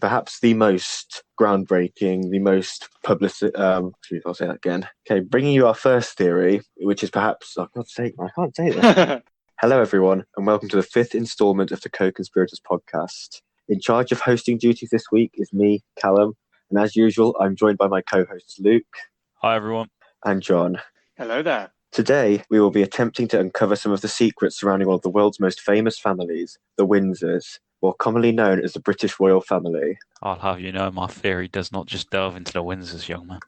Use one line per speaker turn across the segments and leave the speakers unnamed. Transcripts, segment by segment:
perhaps the most groundbreaking, the most I'll say that again. Okay, bringing you our first theory, which is perhaps, oh, God's sake, I can't say this. Hello, everyone, and welcome to the 5th installment of the Co-Conspirators podcast. In charge of hosting duties this week is me, Callum, and as usual, I'm joined by my co-hosts Luke.
Hi, everyone.
And John.
Hello there. Today,
we will be attempting to uncover some of the secrets surrounding one of the world's most famous families, the Windsors, more commonly known as the British royal family.
I'll have you know, my theory does not just delve into the Windsors, young man.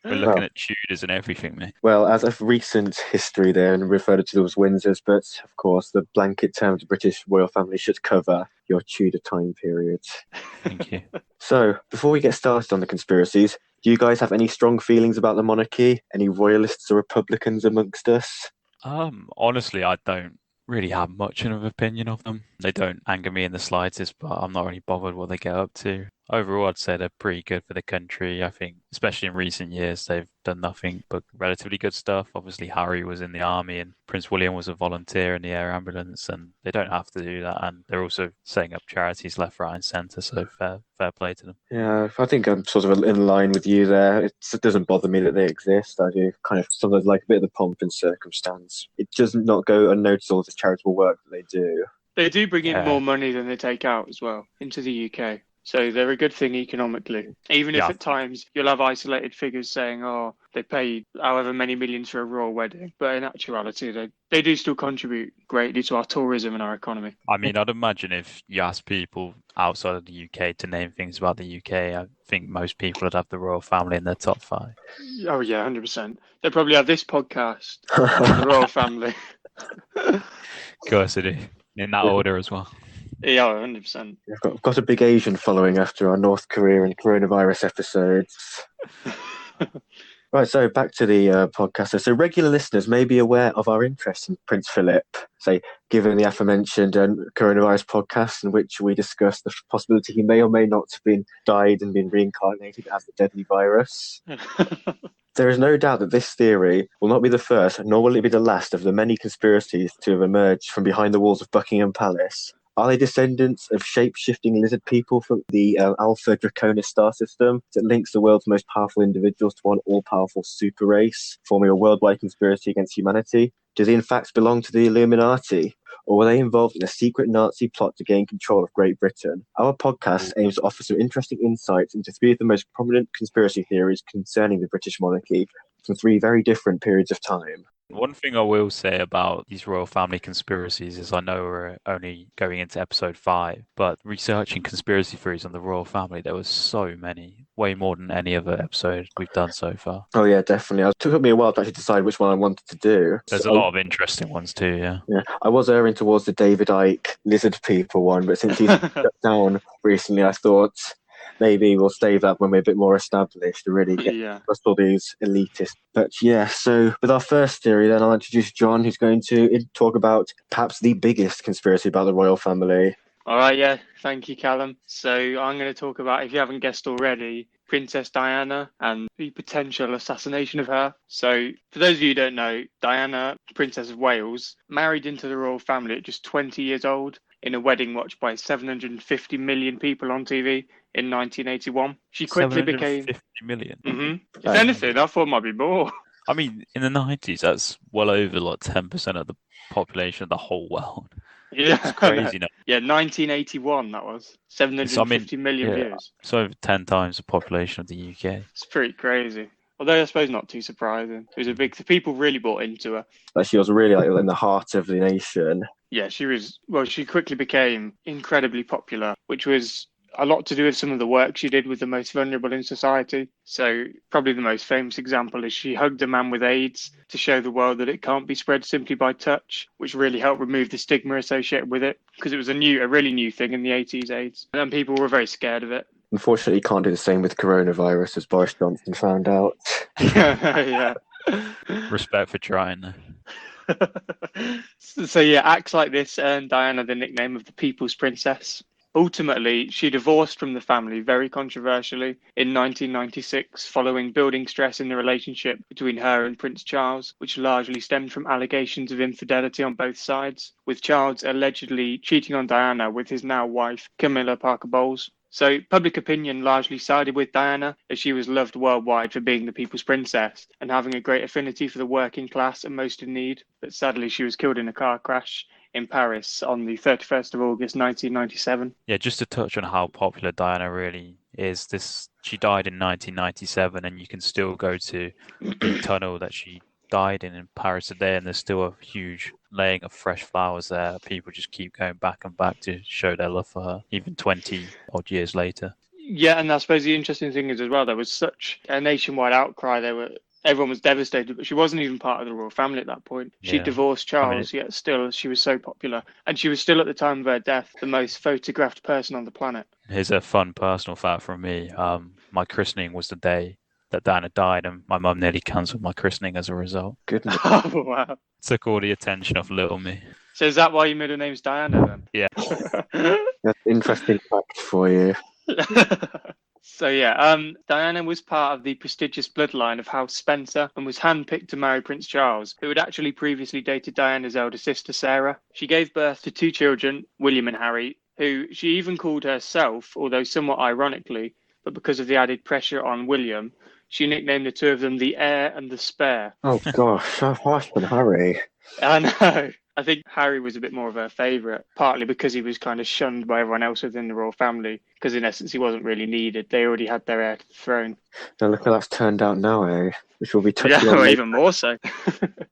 We're looking at Tudors and everything, mate.
Well, as of recent history then referred to them as Windsors, but of course the blanket term of the British royal family should cover your Tudor time period.
Thank you.
So, before we get started on the conspiracies, do you guys have any strong feelings about the monarchy? Any royalists or republicans amongst us?
Honestly, I don't really have much of an opinion of them. They don't anger me in the slightest, but I'm not really bothered what they get up to. Overall, I'd say they're pretty good for the country. I think, especially in recent years, they've done nothing but relatively good stuff. Obviously, Harry was in the army and Prince William was a volunteer in the air ambulance, and they don't have to do that. And they're also setting up charities left, right, and centre, so fair play to them.
Yeah, I think I'm sort of in line with you there. It doesn't bother me that they exist. I do kind of sometimes like a bit of the pomp and circumstance. It does not go unnoticed, all the charitable work that they do.
They do bring in more money than they take out as well into the UK. So they're a good thing economically. Even if at times you'll have isolated figures saying, oh, they paid however many millions for a royal wedding. But in actuality, they do still contribute greatly to our tourism and our economy.
I mean, I'd imagine if you ask people outside of the UK to name things about the UK, I think most people would have the royal family in their top 5.
Oh, yeah, 100%. They probably have this podcast on the royal family.
Of course they do. In that order as well.
Yeah, 100%.
I've got a big Asian following after our North Korea and coronavirus episodes. Right, so back to the podcast. So regular listeners may be aware of our interest in Prince Philip, say, given the aforementioned coronavirus podcast in which we discussed the possibility he may or may not have been died and been reincarnated as the deadly virus. There is no doubt that this theory will not be the first, nor will it be the last of the many conspiracies to have emerged from behind the walls of Buckingham Palace. Are they descendants of shape-shifting lizard people from the Alpha Draconis star system that links the world's most powerful individuals to one all-powerful super race, forming a worldwide conspiracy against humanity? Do they in fact belong to the Illuminati? Or were they involved in a secret Nazi plot to gain control of Great Britain? Our podcast aims to offer some interesting insights into 3 of the most prominent conspiracy theories concerning the British monarchy from 3 very different periods of time.
One thing I will say about these royal family conspiracies is I know we're only going into episode 5, but researching conspiracy theories on the royal family, there was so many, way more than any other episode we've done so far.
Oh yeah, definitely. It took me a while to actually decide which one I wanted to do.
There's a lot of interesting ones too, yeah.
Yeah, I was erring towards the David Icke lizard people one, but since he's shut down recently, I thought maybe we'll save that when we're a bit more established to really get past all these elitists. But yeah, so with our first theory, then I'll introduce John, who's going to talk about perhaps the biggest conspiracy about the royal family.
All right, yeah. Thank you, Callum. So I'm going to talk about, if you haven't guessed already, Princess Diana and the potential assassination of her. So for those of you who don't know, Diana, Princess of Wales, married into the royal family at just 20 years old in a wedding watched by 750 million people on TV in 1981. She quickly became
750 million.
Mm-hmm. If anything, I thought it might be more.
I mean, in the 90s, that's well over like 10% of the population of the whole world.
Yeah,
it's crazy. No?
Yeah, 1981. That was 750 million views.
It's over 10 times the population of the UK.
It's pretty crazy. Although I suppose not too surprising. It was the people really bought into her.
Like she was really like in the heart of the nation.
Yeah, she was. Well, she quickly became incredibly popular, which was a lot to do with some of the work she did with the most vulnerable in society. So probably the most famous example is she hugged a man with AIDS to show the world that it can't be spread simply by touch, which really helped remove the stigma associated with it, because it was a really new thing in the 80s, AIDS, and people were very scared of it.
Unfortunately, you can't do the same with coronavirus, as Boris Johnson found out.
Yeah.
Respect for trying.
So yeah, acts like this earned Diana the nickname of the People's Princess. Ultimately, she divorced from the family very controversially in 1996 following building stress in the relationship between her and Prince Charles, which largely stemmed from allegations of infidelity on both sides, with Charles allegedly cheating on Diana with his now wife, Camilla Parker Bowles. So public opinion largely sided with Diana, as she was loved worldwide for being the people's princess and having a great affinity for the working class and most in need. But sadly, she was killed in a car crash in Paris on the 31st of August 1997.
Yeah, just to touch on how popular Diana really is, she died in 1997, and you can still go to the tunnel that she died in Paris today, and there's still a huge laying of fresh flowers there. People just keep going back and back to show their love for her, even 20 odd years later.
Yeah, and I suppose the interesting thing is as well, there was such a nationwide outcry. Everyone was devastated, but she wasn't even part of the royal family at that point. She divorced Charles, yet still she was so popular. And she was still, at the time of her death, the most photographed person on the planet.
Here's a fun personal fact from me. My christening was the day that Diana died, and my mum nearly cancelled my christening as a result.
Goodness.
Oh, wow.
Took all the attention off little me.
So is that why your middle name's Diana then?
Yeah.
That's interesting fact for you.
So Diana was part of the prestigious bloodline of House Spencer and was handpicked to marry Prince Charles, who had actually previously dated Diana's elder sister Sarah. She gave birth to 2 children, William and Harry, who she even called herself, although somewhat ironically, but because of the added pressure on William, she nicknamed the 2 of them the Heir and the Spare.
Oh gosh, so harsh on Harry.
I know. I think Harry was a bit more of her favourite, partly because he was kind of shunned by everyone else within the royal family, because in essence he wasn't really needed. They already had their heir to the throne.
Now look how that's turned out now, eh? Which will be touching on
Yeah,
later.
even more so.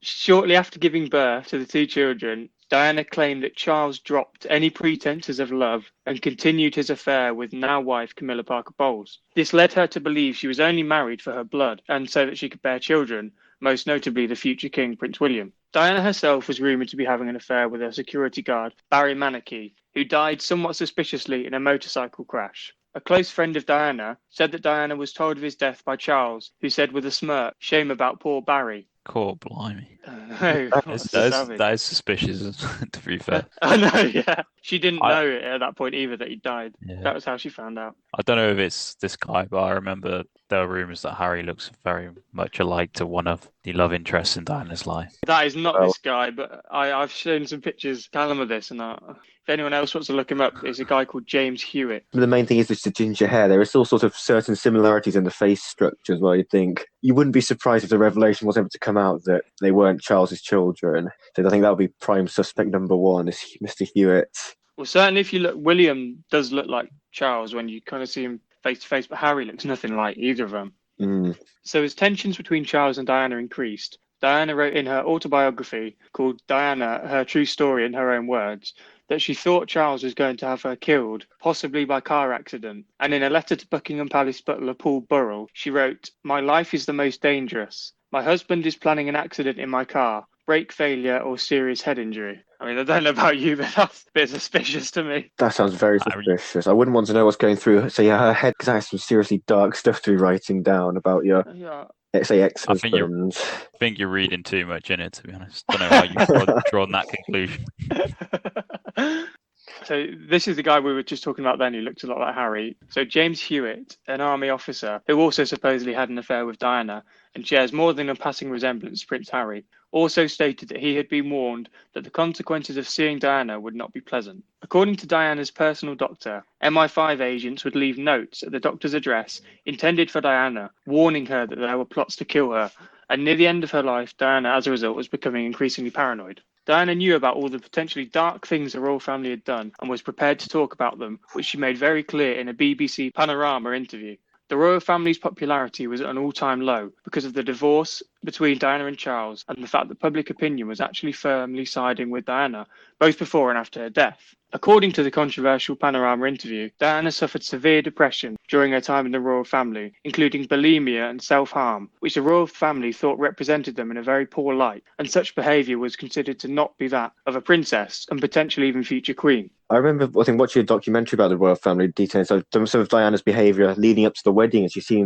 Shortly after giving birth to the 2 children, Diana claimed that Charles dropped any pretenses of love and continued his affair with now wife Camilla Parker Bowles. This led her to believe she was only married for her blood and so that she could bear children, most notably the future King Prince William. Diana herself was rumoured to be having an affair with her security guard, Barry Manakee, who died somewhat suspiciously in a motorcycle crash. A close friend of Diana said that Diana was told of his death by Charles, who said with a smirk, "Shame about poor Barry."
Cool, blimey.
That
is suspicious, to be fair.
I know, yeah. She didn't know it at that point either that he died.
Yeah.
That was how she found out.
I don't know if it's this guy, but I remember there were rumours that Harry looks very much alike to one of the love interests in Diana's life.
That is not this guy, but I've shown some pictures, Callum, of this, and if anyone else wants to look him up, there's a guy called James Hewitt.
The main thing is just the ginger hair. There are still sort of certain similarities in the face structure as well. You'd think you wouldn't be surprised if the revelation was able to come out that they weren't Charles's children. So I think that would be prime suspect number 1 is Mr. Hewitt.
Well, certainly if you look, William does look like Charles when you kind of see him face to face, but Harry looks nothing like either of them. So as tensions between Charles and Diana increased, Diana wrote in her autobiography called Diana, Her True Story in Her Own Words, that she thought Charles was going to have her killed, possibly by car accident. And in a letter to Buckingham Palace butler Paul Burrell, she wrote, "My life is the most dangerous. My husband is planning an accident in my car, brake failure or serious head injury." I mean, I don't know about you, but that's a bit suspicious to me.
That sounds very suspicious. I wouldn't want to know what's going through, say, her head, because that's some seriously dark stuff to be writing down about your, say, ex-husband.
I think you're reading too much in it, to be honest. I don't know how you've drawn that conclusion.
So this is the guy we were just talking about then who looked a lot like Harry. So James Hewitt, an army officer who also supposedly had an affair with Diana and shares more than a passing resemblance to Prince Harry, also stated that he had been warned that the consequences of seeing Diana would not be pleasant. According to Diana's personal doctor, MI5 agents would leave notes at the doctor's address intended for Diana, warning her that there were plots to kill her. And near the end of her life, Diana, as a result, was becoming increasingly paranoid. Diana knew about all the potentially dark things the royal family had done and was prepared to talk about them, which she made very clear in a BBC Panorama interview. The royal family's popularity was at an all-time low because of the divorce between Diana and Charles and the fact that public opinion was actually firmly siding with Diana, both before and after her death. According to the controversial Panorama interview, Diana suffered severe depression during her time in the royal family, including bulimia and self-harm, which the royal family thought represented them in a very poor light, and such behaviour was considered to not be that of a princess and potentially even future queen.
I remember, watching a documentary about the royal family, detailing some of Diana's behaviour leading up to the wedding, and she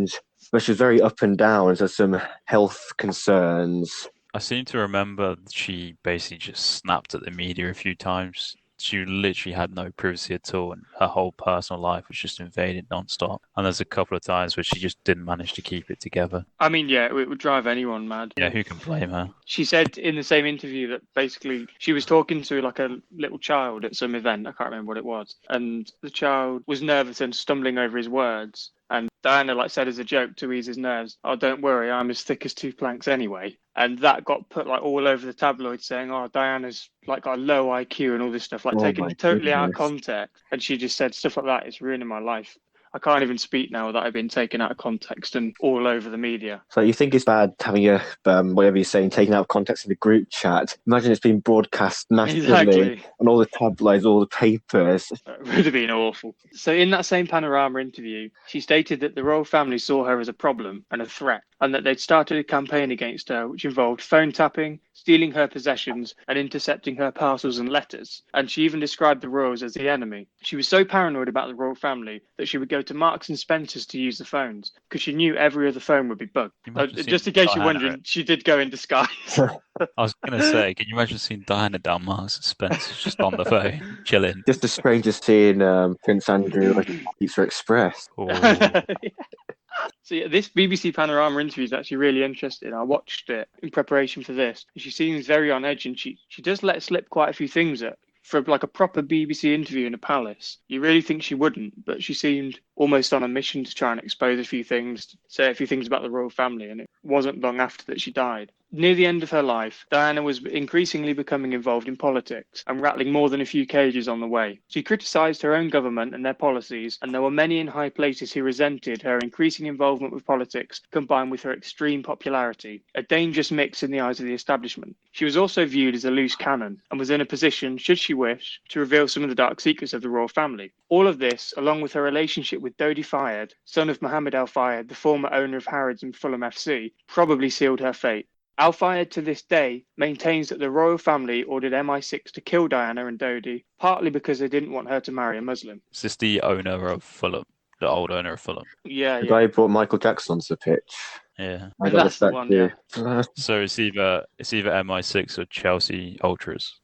was very up and down, and has some health concerns.
I seem to remember she basically just snapped at the media a few times she literally had no privacy at all, and her whole personal life was just invaded non-stop. And there's a couple of times where she just didn't manage to keep it together.
I mean, yeah, it would drive anyone mad.
Yeah, who can blame her?
She said in the same interview that basically she was talking to like a little child at some event. I can't remember what it was. And the child was nervous and stumbling over his words. And Diana said as a joke to ease his nerves, "Oh, don't worry, I'm as thick as two planks anyway." And that got put all over the tabloids saying, "Oh, Diana's got a low IQ and all this stuff, taken totally out of context." And she just said stuff like that. It's ruining my life. I can't even speak now that I've been taken out of context and all over the media.
So you think it's bad having your whatever you're saying taken out of context in a group chat? Imagine it's been broadcast nationally on all the tabloids, all the papers.
It would have been awful. So in that same Panorama interview, she stated that the royal family saw her as a problem and a threat, and that they'd started a campaign against her which involved phone tapping, stealing her possessions, and intercepting her parcels and letters. And she even described the royals as the enemy. She was so paranoid about the royal family that she would go to Marks and Spencer's to use the phones because she knew every other phone would be bugged. Just in case you're wondering, she did go in disguise.
I was going to say, can you imagine seeing Diana down Marks and Spencer's just on the phone, chilling?
Just as strange as seeing Prince Andrew at Pizza Express.
So yeah, this BBC Panorama interview is actually really interesting. I watched it in preparation for this. She seems very on edge, and she does let slip quite a few things for a proper BBC interview in a palace. You really think she wouldn't, but she seemed almost on a mission to try and expose a few things, say a few things about the royal family, and it wasn't long after that she died. Near the end of her life, Diana was increasingly becoming involved in politics and rattling more than a few cages on the way. She criticised her own government and their policies, and there were many in high places who resented her increasing involvement with politics combined with her extreme popularity, a dangerous mix in the eyes of the establishment. She was also viewed as a loose cannon and was in a position, should she wish, to reveal some of the dark secrets of the royal family. All of this, along with her relationship with Dodi Fayed, son of Mohammed Al Fayed, the former owner of Harrods and Fulham FC, probably sealed her fate. Al Fayed to this day maintains that the royal family ordered MI6 to kill Diana and Dodi, partly because they didn't want her to marry a Muslim.
Is this the owner of Fulham? The old owner of Fulham?
Yeah.
The guy who brought Michael Jackson onto the pitch.
Yeah.
That's the one, yeah.
So it's either MI6 or Chelsea Ultras.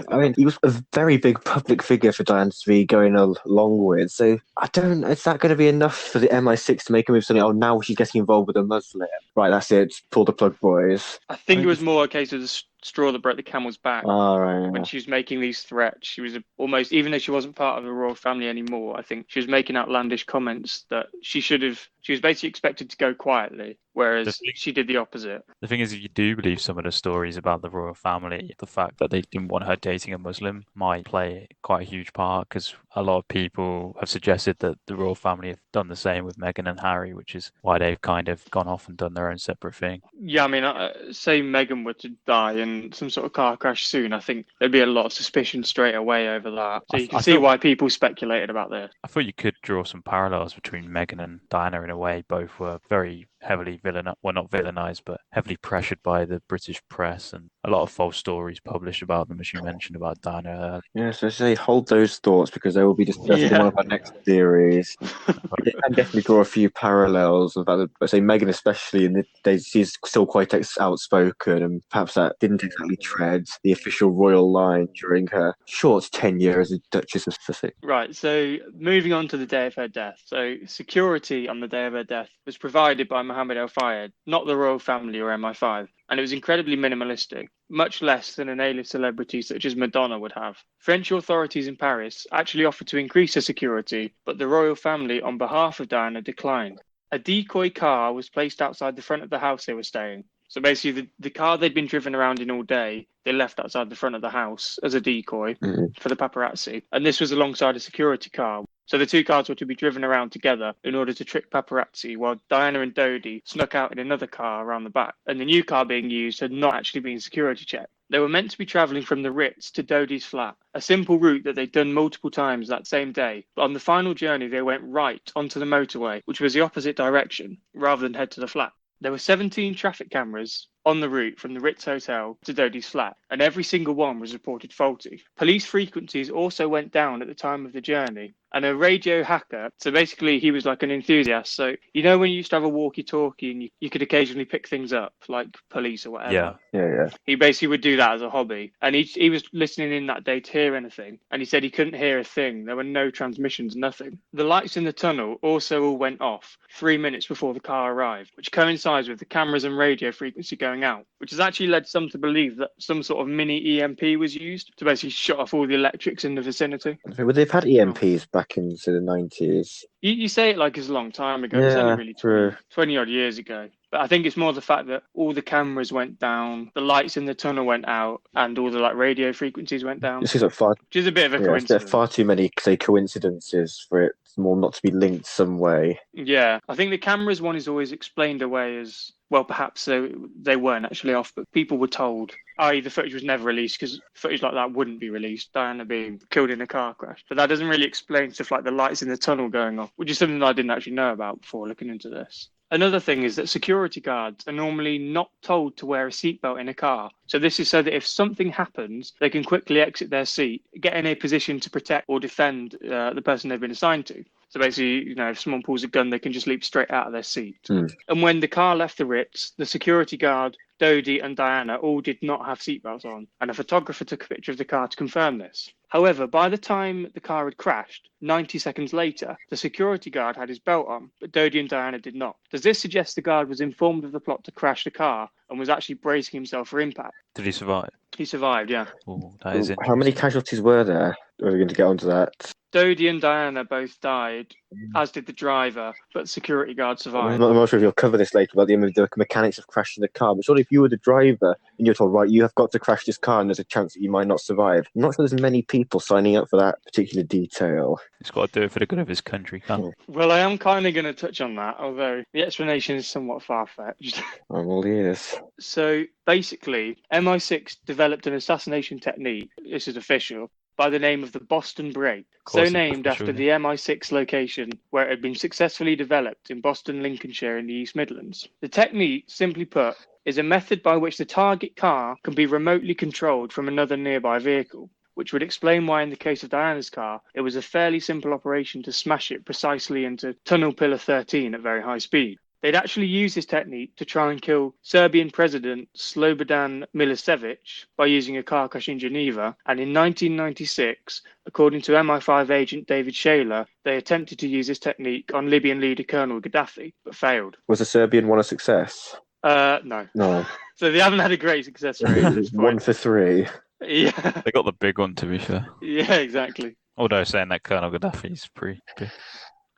I mean, he was a very big public figure for Diana to be going along with. So is that going to be enough for the MI6 to make him move something? Oh, now she's getting involved with a Muslim. Right, that's it. Pull the plug, boys.
I think it was more a case of the straw that broke the camel's back.
Right.
When she was making these threats, she was almost, even though she wasn't part of the royal family anymore, I think she was making outlandish comments that she was basically expected to go quietly, whereas she did the opposite.
The thing is, if you do believe some of the stories about the royal family, the fact that they didn't want her dating a Muslim might play quite a huge part, because a lot of people have suggested that the royal family have done the same with Meghan and Harry, which is why they've kind of gone off and done their own separate thing.
Yeah, I mean, say Meghan were to die in some sort of car crash soon, I think there'd be a lot of suspicion straight away over that. So you can see why people speculated about this.
I thought you could draw some parallels between Meghan and Diana in a way. Both were very heavily not villainized, but heavily pressured by the British press, and a lot of false stories published about them, as you mentioned about Diana.
Yeah, so say hold those thoughts, because they will be discussed in one of our next series. You can definitely draw a few parallels about say Meghan, especially in the days she's still quite outspoken, and perhaps that didn't exactly tread the official royal line during her short tenure as a Duchess of Sussex.
Right, so moving on to the day of her death. So security on the day of her death was provided by Mohammed Al Fayed, not the royal family or MI5, and it was incredibly minimalistic, much less than an A-list celebrity such as Madonna would have. French authorities in Paris actually offered to increase her security, but the royal family, on behalf of Diana, declined. A decoy car was placed outside the front of the house they were staying. So basically, the car they'd been driven around in all day, they left outside the front of the house as a decoy for the paparazzi. And this was alongside a security car. So the two cars were to be driven around together in order to trick paparazzi, while Diana and Dodi snuck out in another car around the back. And the new car being used had not actually been security checked. They were meant to be travelling from the Ritz to Dodi's flat, a simple route that they'd done multiple times that same day. But on the final journey, they went right onto the motorway, which was the opposite direction, rather than head to the flat. There were 17 traffic cameras on the route from the Ritz Hotel to Dodi's flat, and every single one was reported faulty. Police frequencies also went down at the time of the journey, and a radio hacker. So basically, he was like an enthusiast. So, when you used to have a walkie-talkie and you could occasionally pick things up, like police or whatever.
Yeah.
He basically would do that as a hobby. And he was listening in that day to hear anything. And he said he couldn't hear a thing. There were no transmissions, nothing. The lights in the tunnel also all went off 3 minutes before the car arrived, which coincides with the cameras and radio frequency going out, which has actually led some to believe that some sort of mini EMP was used to basically shut off all the electrics in the vicinity.
Well, they've had EMPs back into the 90s.
You say it like it's a long time ago.
Yeah,
it's only really
true.
20 odd years ago. But I think it's more the fact that all the cameras went down, the lights in the tunnel went out, and all the radio frequencies went down.
This is which
is a bit of a coincidence.
There are far too many, coincidences for it more not to be linked some way.
Yeah, I think the cameras one is always explained away as, well, perhaps they weren't actually off, but people were told, i.e. the footage was never released because footage like that wouldn't be released, Diana being killed in a car crash. But that doesn't really explain stuff like the lights in the tunnel going off, which is something that I didn't actually know about before looking into this. Another thing is that security guards are normally not told to wear a seatbelt in a car. So this is so that if something happens, they can quickly exit their seat, get in a position to protect or defend the person they've been assigned to. So basically, if someone pulls a gun, they can just leap straight out of their seat. And when the car left the Ritz, the security guard, Dodie and Diana all did not have seatbelts on, and a photographer took a picture of the car to confirm this. However, by the time the car had crashed, 90 seconds later, the security guard had his belt on, but Dodie and Diana did not. Does this suggest the guard was informed of the plot to crash the car and was actually bracing himself for impact?
Did he survive?
He survived, yeah.
Oh, that is
How many casualties were there? Are we going to get onto that?
Dodie and Diana both died, as did the driver, but the security guard survived.
I'm not sure if you'll cover this later about the mechanics of crashing the car, but surely if you were the driver and you're told, right, you have got to crash this car and there's a chance that you might not survive, I'm not sure there's many people signing up for that particular detail.
He's got to do it for the good of his country, can't he?
Well, I am kind of going to touch on that, although the explanation is somewhat far-fetched.
I'm all ears.
So basically, MI6 developed an assassination technique, this is official, by the name of the Boston Break, so named after the MI6 location where it had been successfully developed in Boston, Lincolnshire in the East Midlands. The technique, simply put, is a method by which the target car can be remotely controlled from another nearby vehicle, which would explain why in the case of Diana's car, it was a fairly simple operation to smash it precisely into Tunnel Pillar 13 at very high speed. They'd actually used this technique to try and kill Serbian President Slobodan Milosevic by using a car crash in Geneva. And in 1996, according to MI5 agent David Shaler, they attempted to use this technique on Libyan leader Colonel Gaddafi, but failed.
Was the Serbian one a success?
No. So they haven't had a great success rate at this point.
1 for 3.
Yeah.
They got the big one, to be fair.
Yeah, exactly.
Although saying that Colonel Gaddafi's pretty big.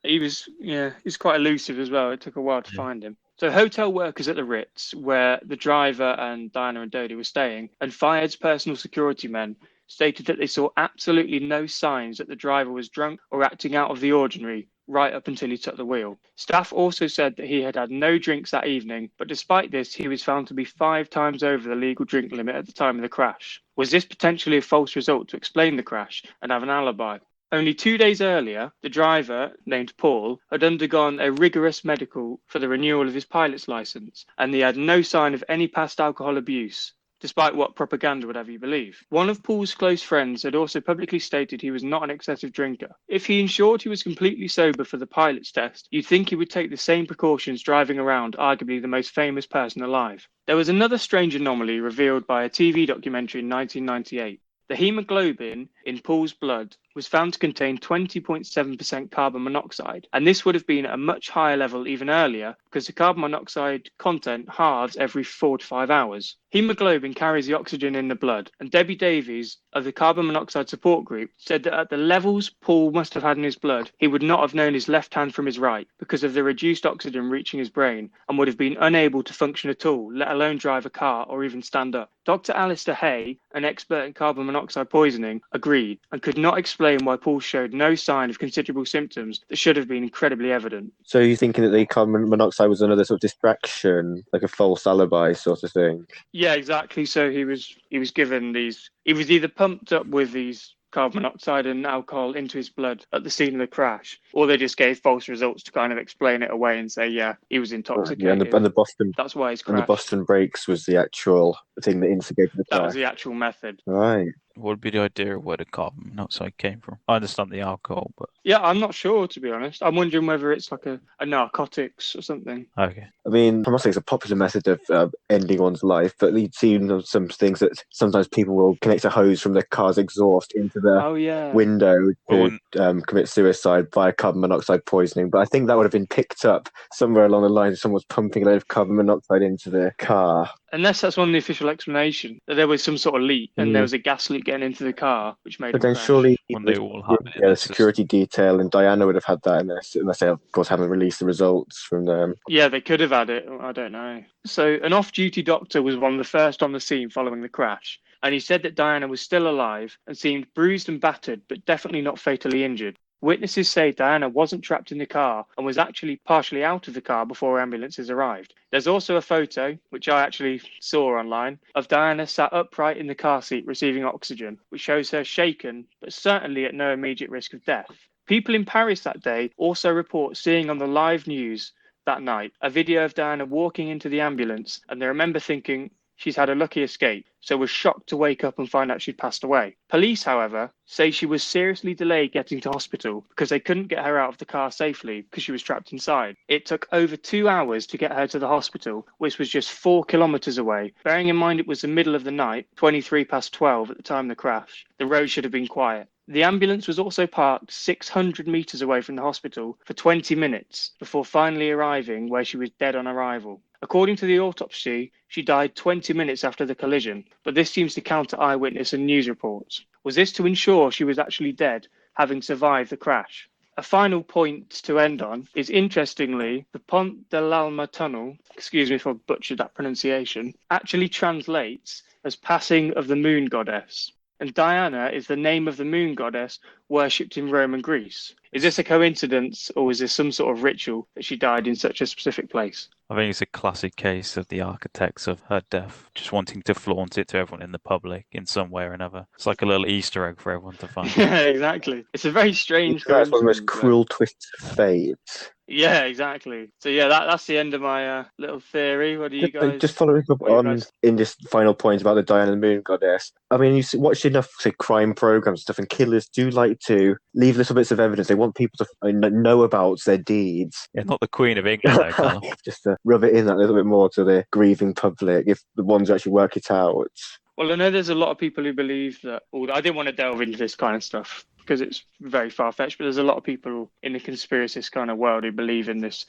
He's quite elusive as well. It took a while to find him. So hotel workers at the Ritz, where the driver and Diana and Dodie were staying, and Fayed's personal security men stated that they saw absolutely no signs that the driver was drunk or acting out of the ordinary right up until he took the wheel. Staff also said that he had had no drinks that evening, but despite this, he was found to be 5 times over the legal drink limit at the time of the crash. Was this potentially a false result to explain the crash and have an alibi? Only 2 days earlier, the driver, named Paul, had undergone a rigorous medical for the renewal of his pilot's license, and he had no sign of any past alcohol abuse, despite what propaganda would have you believe. One of Paul's close friends had also publicly stated he was not an excessive drinker. If he ensured he was completely sober for the pilot's test, you'd think he would take the same precautions driving around arguably the most famous person alive. There was another strange anomaly revealed by a TV documentary in 1998. The hemoglobin in Paul's blood was found to contain 20.7% carbon monoxide, and this would have been at a much higher level even earlier because the carbon monoxide content halves every 4 to 5 hours. Hemoglobin carries the oxygen in the blood, and Debbie Davies of the carbon monoxide support group said that at the levels Paul must have had in his blood, he would not have known his left hand from his right because of the reduced oxygen reaching his brain and would have been unable to function at all, let alone drive a car or even stand up. Dr. Alistair Hay, an expert in carbon monoxide poisoning, agreed and could not explain why Paul showed no sign of considerable symptoms that should have been incredibly evident.
So you're thinking that the carbon monoxide was another sort of distraction, like a false alibi sort of thing?
Yeah, exactly. So he was given these. He was either pumped up with these carbon monoxide and alcohol into his blood at the scene of the crash, or they just gave false results to kind of explain it away and say, yeah, he was intoxicated.
Yeah, and the Boston.
That's why he's crashed.
And the Boston breaks was the actual thing that instigated the crash.
That was the actual method.
Right.
What would be the idea of where the carbon monoxide came from? I understand the alcohol, but
Yeah, I'm not sure, to be honest. I'm wondering whether it's like a narcotics or something.
Okay.
I mean, I must say it's a popular method of ending one's life, but we've seen some things that sometimes people will connect a hose from their car's exhaust into the
Oh, yeah.
window
Well,
to commit suicide via carbon monoxide poisoning. But I think that would have been picked up somewhere along the line. Someone was pumping a load of carbon monoxide into the car.
Unless that's one of the official explanation, that there was some sort of leak and there was a gas leak getting into the car, which made
But
him
then
crash.
surely
when they all have it in
the
their
security detail and Diana would have had that unless they, of course, haven't released the results from them.
Yeah, they could have had it. I don't know. So an off-duty doctor was one of the first on the scene following the crash, and he said that Diana was still alive and seemed bruised and battered, but definitely not fatally injured. Witnesses say Diana wasn't trapped in the car and was actually partially out of the car before ambulances arrived. There's also a photo, which I actually saw online, of Diana sat upright in the car seat receiving oxygen, which shows her shaken, but certainly at no immediate risk of death. People in Paris that day also report seeing on the live news that night a video of Diana walking into the ambulance, and they remember thinking she's had a lucky escape, so was shocked to wake up and find out she'd passed away. Police, however, say she was seriously delayed getting to hospital because they couldn't get her out of the car safely because she was trapped inside. It took over 2 hours to get her to the hospital, which was just 4 kilometres away. Bearing in mind it was the middle of the night, 23 past 12 at the time of the crash, the road should have been quiet. The ambulance was also parked 600 metres away from the hospital for 20 minutes before finally arriving where she was dead on arrival. According to the autopsy, she died 20 minutes after the collision, but this seems to counter eyewitness and news reports. Was this to ensure she was actually dead, having survived the crash? A final point to end on is, interestingly, the Pont de l'Alma tunnel, excuse me if I butchered that pronunciation, actually translates as passing of the moon goddess. And Diana is the name of the moon goddess worshipped in Rome and Greece. Is this a coincidence, or is this some sort of ritual that she died in such a specific place?
I think it's a classic case of the architects of her death just wanting to flaunt it to everyone in the public in some way or another. It's like a little Easter egg for everyone to find.
Yeah, exactly. It's a very strange
That's one of the most
coincidence,
cruel twists of fate.
Yeah, exactly. So yeah, that's the end of my little theory. What do you guys?
Just following up on in this final point about the Diana and the Moon Goddess. I mean, you watch enough, say, crime programs and stuff, and killers do like to leave little bits of evidence. They want people to know about their deeds.
Yeah, not the Queen of England, though, Callum.
Just to rub it in that little bit more to the grieving public, if the ones who actually work it out.
Well, I know there's a lot of people who believe that. I didn't want to delve into this kind of stuff because it's very far-fetched, but there's a lot of people in the conspiracist kind of world who believe in this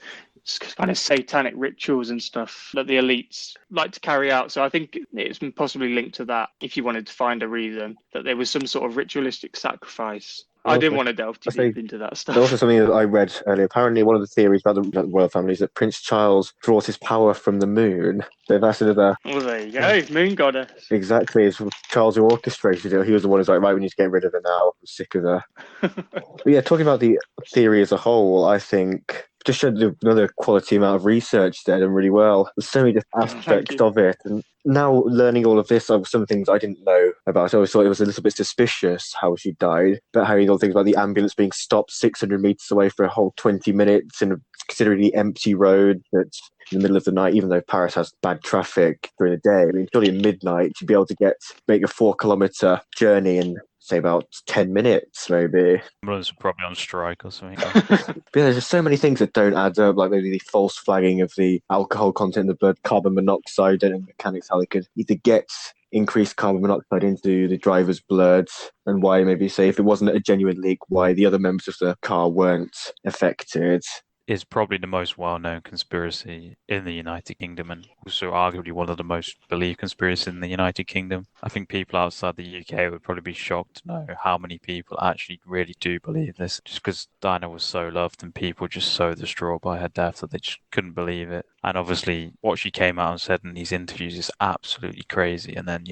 kind of satanic rituals and stuff that the elites like to carry out. So I think it's possibly linked to that, if you wanted to find a reason, that there was some sort of ritualistic sacrifice. I didn't want to delve too deep into that stuff.
There's also something that I read earlier. Apparently, one of the theories about the royal family is that Prince Charles draws his power from the moon. They've asked another.
Well, there you go, moon goddess.
Exactly, it's Charles who orchestrated it. He was the one who's like, right, we need to get rid of her now. I'm sick of her. But yeah, talking about the theory as a whole, I think just showed another quality amount of research there, done really well. There's so many different aspects of it, and now learning all of this, some things I didn't know about. I always thought it was a little bit suspicious how she died, but having all things about the ambulance being stopped 600 meters away for a whole 20 minutes in a considerably empty road that's in the middle of the night, even though Paris has bad traffic during the day. I mean, surely at midnight you'd be able to make a 4-kilometer journey in, say, about 10 minutes, maybe.
Ambulance are probably on strike or something.
But there's just so many things that don't add up, like maybe the false flagging of the alcohol content in the blood, carbon monoxide, don't know mechanics how they could either get increased carbon monoxide into the driver's blood, and why maybe, say, if it wasn't a genuine leak, why the other members of the car weren't affected.
Is probably the most well-known conspiracy in the United Kingdom, and also arguably one of the most believed conspiracies in the United Kingdom. I think people outside the UK would probably be shocked to know how many people actually really do believe this, just because Diana was so loved and people just so distraught by her death that they just couldn't believe it. And obviously what she came out and said in these interviews is absolutely crazy, and then,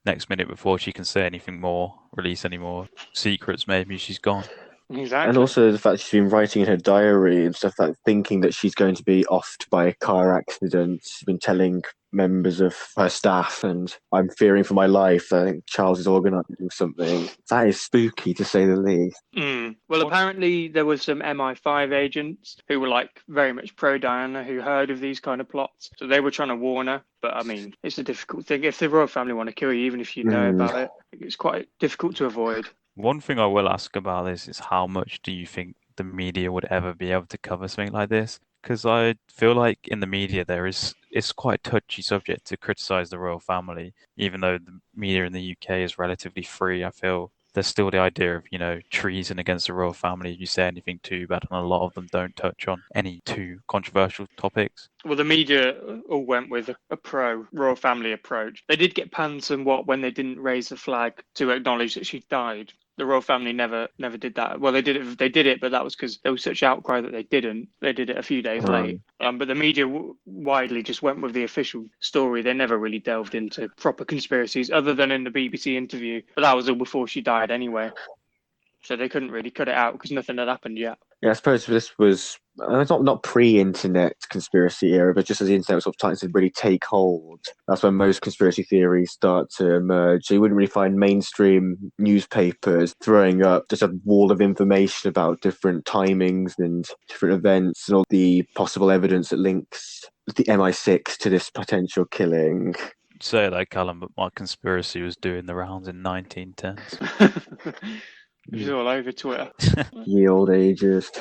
next minute before she can say anything more, release any more secrets, maybe she's gone.
Exactly.
And also the fact she's been writing in her diary and stuff, like thinking that she's going to be offed by a car accident. She's been telling members of her staff, and I'm fearing for my life. I think Charles is organising something. That is spooky, to say the least.
Well, apparently there was some MI5 agents who were very much pro-Diana, who heard of these kind of plots. So they were trying to warn her. But I mean, it's a difficult thing. If the royal family want to kill you, even if you know about it, it's quite difficult to avoid.
One thing I will ask about this is how much do you think the media would ever be able to cover something like this? Because I feel like in the media it's quite a touchy subject to criticize the royal family, even though the media in the UK is relatively free. I feel there's still the idea of, treason against the royal family if you say anything too bad, and a lot of them don't touch on any too controversial topics.
Well, the media all went with a pro-royal family approach. They did get panned somewhat when they didn't raise the flag to acknowledge that she died. The royal family never did that. Well, they did it, but that was because there was such outcry that they didn't. They did it a few days late. But the media widely just went with the official story. They never really delved into proper conspiracies, other than in the BBC interview. But that was all before she died anyway. So they couldn't really cut it out because nothing had happened yet.
Yeah, I suppose this was not pre-internet conspiracy era, but just as the internet was sort of starting to really take hold. That's when most conspiracy theories start to emerge. So you wouldn't really find mainstream newspapers throwing up just a wall of information about different timings and different events and all the possible evidence that links the MI6 to this potential killing.
Say that, Callum, but my conspiracy was doing the rounds in 1910s.
It was all over Twitter.
Ye old ages.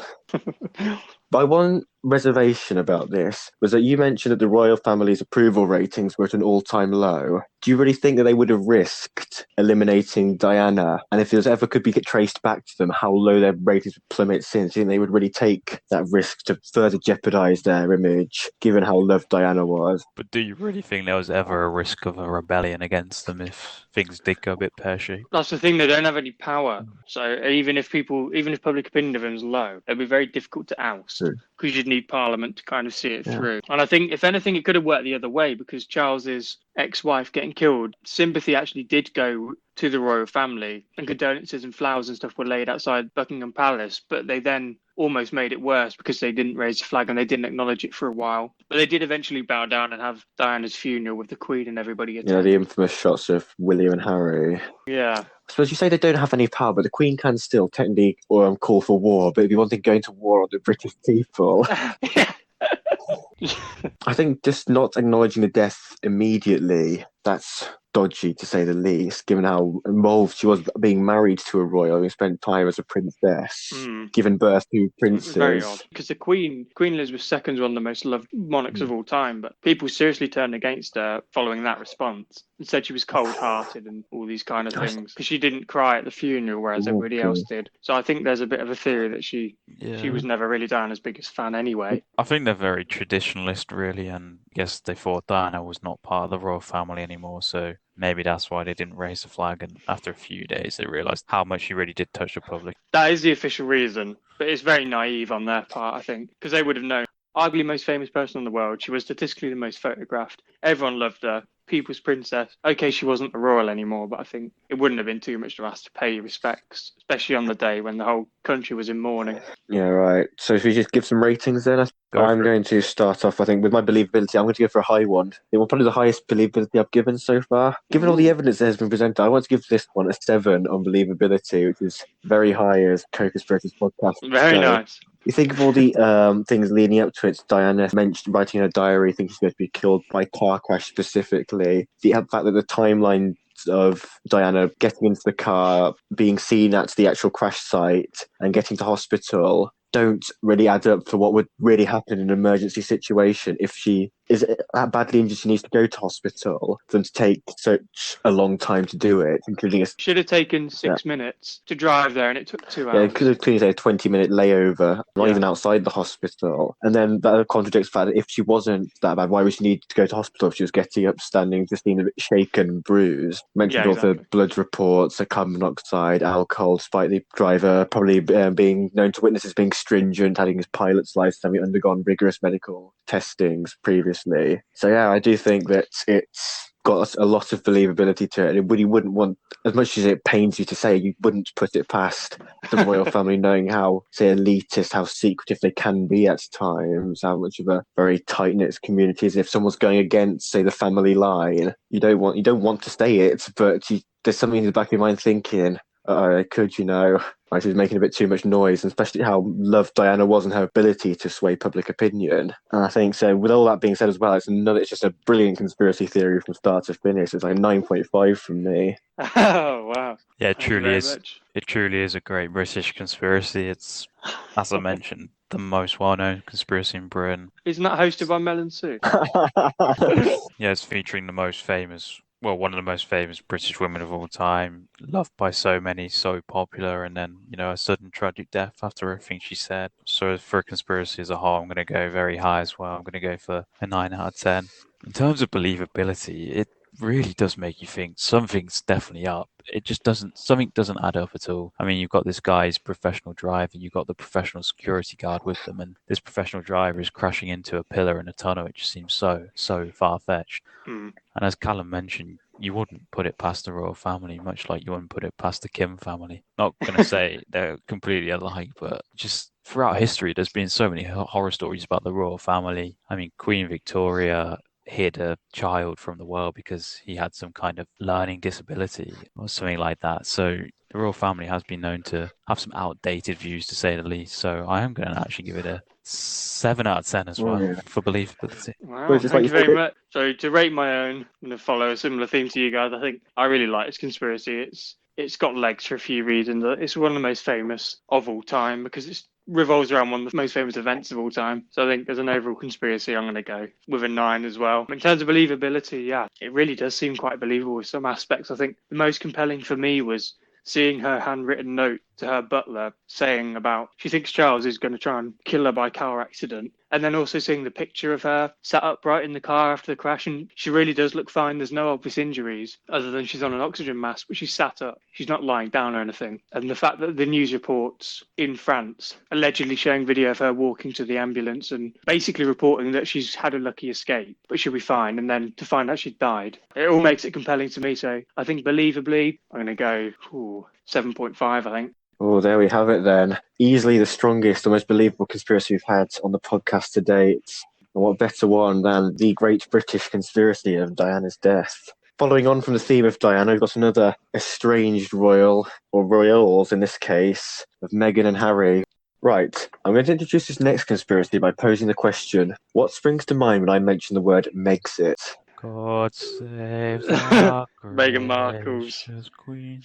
My one reservation about this was that you mentioned that the royal family's approval ratings were at an all-time low. Do you really think that they would have risked eliminating Diana? And if it ever could be traced back to them, how low their ratings would plummet since? Do you think they would really take that risk to further jeopardise their image, given how loved Diana was?
But do you really think there was ever a risk of a rebellion against them if things did go a bit pear-shaped?
That's the thing, they don't have any power. So even if public opinion of them is low, it'd be very difficult to oust because you'd need Parliament to kind of see it through. And I think, if anything, it could have worked the other way because Charles's ex-wife getting killed, sympathy actually did go to the royal family and condolences and flowers and stuff were laid outside Buckingham Palace, but they then almost made it worse because they didn't raise the flag and they didn't acknowledge it for a while. But they did eventually bow down and have Diana's funeral with the Queen and everybody attending.
Yeah, the infamous shots of William and Harry.
Yeah.
I suppose you say they don't have any power, but the Queen can still technically call for war, but it'd be one thing going to war on the British people. I think just not acknowledging the death immediately, that's dodgy to say the least, given how involved she was being married to a royal who spent time as a princess, given birth to princes.
Very odd, because the Queen Elizabeth II is one of the most loved monarchs of all time, but people seriously turned against her following that response and said she was cold-hearted and all these kind of things because she didn't cry at the funeral, whereas everybody else did. So I think there's a bit of a theory that she was never really Diana's biggest fan anyway.
I think they're very traditionalist, really, and I guess they thought Diana was not part of the royal family anymore, so maybe that's why they didn't raise the flag, and after a few days they realised how much she really did touch the public.
That is the official reason, but it's very naive on their part, I think, because they would have known. Arguably most famous person in the world, she was statistically the most photographed. Everyone loved her. People's princess. Okay, she wasn't a royal anymore, but I think it wouldn't have been too much to ask to pay respects, especially on the day when the whole country was in mourning.
Yeah, right. So if we just give some ratings then, I'm going to start off, I think, with my believability. I'm going to go for a high one. It will probably the highest believability I've given so far. Given all the evidence that has been presented, I want to give this one a 7 on believability, which is very high as Co-Conspirators podcast.
Very nice.
You think of all the things leading up to it. Diana mentioned writing in her diary, thinking she's going to be killed by car crash specifically. The fact that the timeline of Diana getting into the car, being seen at the actual crash site and getting to hospital don't really add up for what would really happen in an emergency situation. If she is that badly injured, she needs to go to hospital, for them to take such a long time to do it, including
should have taken 6 minutes to drive there, and it took 2 hours.
Yeah, it could have clearly said a 20-minute layover, not even outside the hospital. And then that contradicts the fact that if she wasn't that bad, why would she need to go to hospital if she was getting up, standing, just being a bit shaken and bruised? Mentioned all the blood reports, the carbon monoxide, alcohol, despite the driver probably being known to witnesses being stringent, having his pilot's license, having undergone rigorous medical testings previously. So yeah, I do think that it's got a lot of believability to it. And you wouldn't want, as much as it pains you to say, you wouldn't put it past the royal family, knowing how, say, elitist, how secretive they can be at times, how much of a very tight-knit community is. If someone's going against, say, the family line, you don't want to say it, but there's something in the back of your mind thinking, They could, like she was making a bit too much noise, and especially how loved Diana was and her ability to sway public opinion. And I think so. With all that being said, as well, it's just a brilliant conspiracy theory from start to finish. It's like 9.5 from me.
Oh, wow.
Yeah,
Thank you very much.
It truly is a great British conspiracy. It's, as I mentioned, the most well-known conspiracy in Britain.
Isn't that hosted by Mel and Sue?
Yeah, it's featuring one of the most famous British women of all time, loved by so many, so popular, and then, a sudden tragic death after everything she said. So for a conspiracy as a whole, I'm going to go very high as well. I'm going to go for a 9 out of 10. In terms of believability, it really does make you think something's definitely up. Something doesn't add up at all. I mean, you've got this guy's professional driver, you've got the professional security guard with them, and this professional driver is crashing into a pillar in a tunnel. It just seems so far-fetched.
Mm.
And as Callum mentioned, you wouldn't put it past the royal family, much like you wouldn't put it past the Kim family. Not going to say they're completely alike, but just throughout history, there's been so many horror stories about the royal family. I mean, Queen Victoria hid a child from the world because he had some kind of learning disability or something like that. So the royal family has been known to have some outdated views, to say the least. So I am going to actually give it a 7 out of 10 as well for believability.
Wow, thank you very much. So to rate my own, I'm going to follow a similar theme to you guys. I think I really like this conspiracy. It's got legs for a few reasons. It's one of the most famous of all time because it revolves around one of the most famous events of all time. So I think as an overall conspiracy, I'm going to go with a 9 as well. In terms of believability, yeah, it really does seem quite believable with some aspects. I think the most compelling for me was seeing her handwritten note to her butler saying about she thinks Charles is going to try and kill her by car accident. And then also seeing the picture of her sat upright in the car after the crash. And she really does look fine. There's no obvious injuries other than she's on an oxygen mask, but she's sat up. She's not lying down or anything. And the fact that the news reports in France allegedly showing video of her walking to the ambulance and basically reporting that she's had a lucky escape, but she'll be fine. And then to find out she died. It all makes it compelling to me. So I think believably, I'm going to go 7.5, I think.
Oh, there we have it then. Easily the strongest, the most believable conspiracy we've had on the podcast to date. And what better one than the great British conspiracy of Diana's death. Following on from the theme of Diana, we've got another estranged royal, or royals in this case, of Meghan and Harry. Right, I'm going to introduce this next conspiracy by posing the question, what springs to mind when I mention the word Megxit?
God save the
Meghan Markle's
gracious Queen.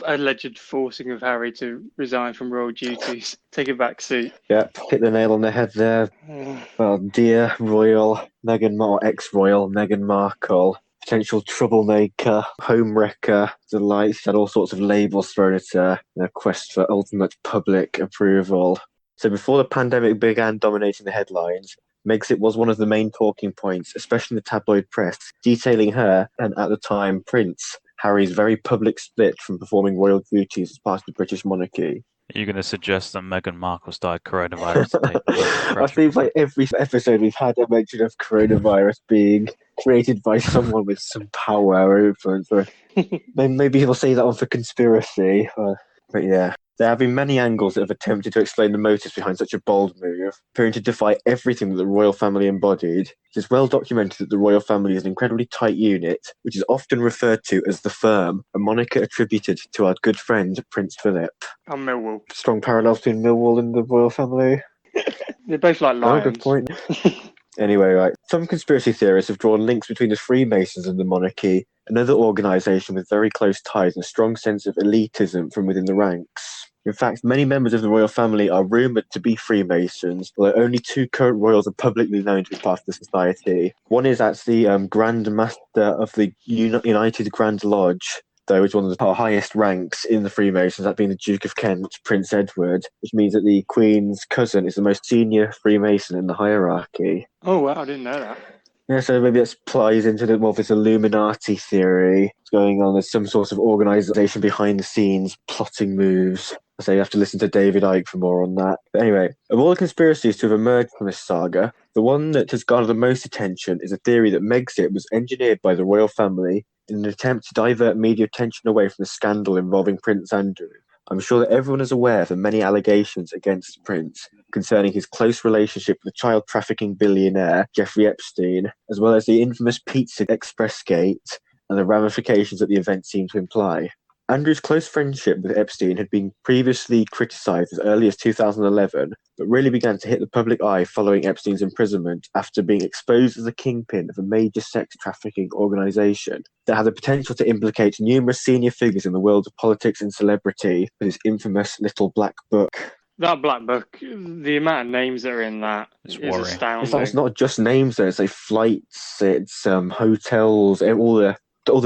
Alleged forcing of Harry to resign from royal duties. Take a back seat.
Yep, hit the nail on the head there. Well, dear royal Meghan or ex-royal Meghan Markle, potential troublemaker, homewrecker, delight, had all sorts of labels thrown at her in a quest for ultimate public approval. So before the pandemic began dominating the headlines, Megxit was one of the main talking points, especially in the tabloid press, detailing her, and at the time Prince Harry's very public split from performing royal duties as part of the British monarchy.
Are you going to suggest that Meghan Markle's died coronavirus?
I think by every episode we've had a mention of coronavirus being created by someone with some power or influence. Or maybe he'll say that one for conspiracy. But yeah. There have been many angles that have attempted to explain the motives behind such a bold move, appearing to defy everything that the royal family embodied. It is well documented that the royal family is an incredibly tight unit, which is often referred to as the Firm, a moniker attributed to our good friend Prince Philip.
And Millwall.
Strong parallels between Millwall and the royal family.
They're both like lions.
Oh, good point. Anyway, right. Some conspiracy theorists have drawn links between the Freemasons and the monarchy, another organisation with very close ties and a strong sense of elitism from within the ranks. In fact, many members of the royal family are rumoured to be Freemasons, although only 2 current royals are publicly known to be part of the society. One is actually Grand Master of the United Grand Lodge, though it's one of the highest ranks in the Freemasons, that being the Duke of Kent, Prince Edward, which means that the Queen's cousin is the most senior Freemason in the hierarchy.
Oh, wow, I didn't know that.
Yeah, so maybe that plies into more of this Illuminati theory going on. There's some sort of organisation behind the scenes plotting moves. So you have to listen to David Icke for more on that. But anyway, of all the conspiracies to have emerged from this saga, the one that has garnered the most attention is a theory that Megxit was engineered by the royal family in an attempt to divert media attention away from the scandal involving Prince Andrew. I'm sure that everyone is aware of the many allegations against the Prince concerning his close relationship with the child trafficking billionaire Jeffrey Epstein, as well as the infamous Pizza Express gate and the ramifications that the event seemed to imply. Andrew's close friendship with Epstein had been previously criticised as early as 2011, but really began to hit the public eye following Epstein's imprisonment after being exposed as a kingpin of a major sex trafficking organisation that had the potential to implicate numerous senior figures in the world of politics and celebrity with his infamous Little Black Book.
That black book, the amount of names that are in that
It's
is
worrying.
astounding.
It's not just names though, it's like flights, it's hotels, all the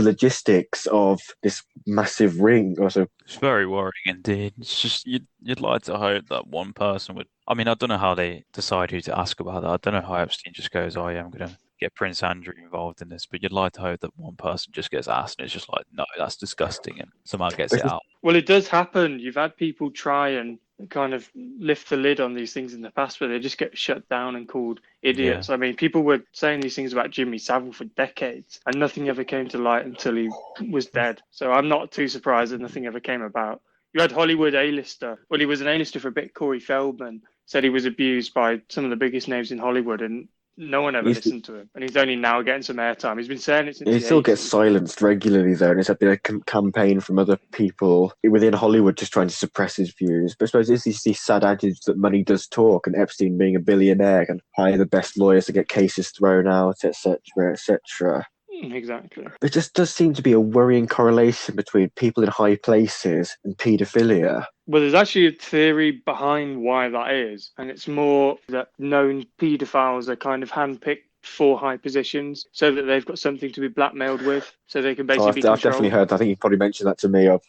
logistics of this massive ring. Also,
It's very worrying indeed. It's just you'd like to hope that one person would. I mean, I don't know how they decide who to ask about that. I don't know how Epstein just goes, "Oh yeah, I'm gonna get Prince Andrew involved in this," but you'd like to hope that one person just gets asked and it's just like, "No, that's disgusting," and somehow gets it out.
Well, it does happen. You've had people try and kind of lift the lid on these things in the past, but they just get shut down and called idiots.
Yeah.
I mean, people were saying these things about Jimmy Savile for decades, and nothing ever came to light until he was dead. So I'm not too surprised that nothing ever came about. You had Hollywood A-lister. Well, he was an A-lister for a bit. Corey Feldman said he was abused by some of the biggest names in Hollywood, and no one ever listened to him. And he's only now getting some airtime. He's been saying it since
he
the
still
80s.
gets silenced regularly though, and it's been a campaign from other people within Hollywood just trying to suppress his views. But I suppose it's this sad adage that money does talk, and Epstein, being a billionaire, can hire the best lawyers to get cases thrown out, etc., etc.
Exactly.
There just does seem to be a worrying correlation between people in high places and paedophilia.
Well, there's actually a theory behind why that is, and it's more that known paedophiles are kind of handpicked for high positions so that they've got something to be blackmailed with, so they can basically be
I've definitely
controlled.
heard. I think you probably mentioned that to me. I've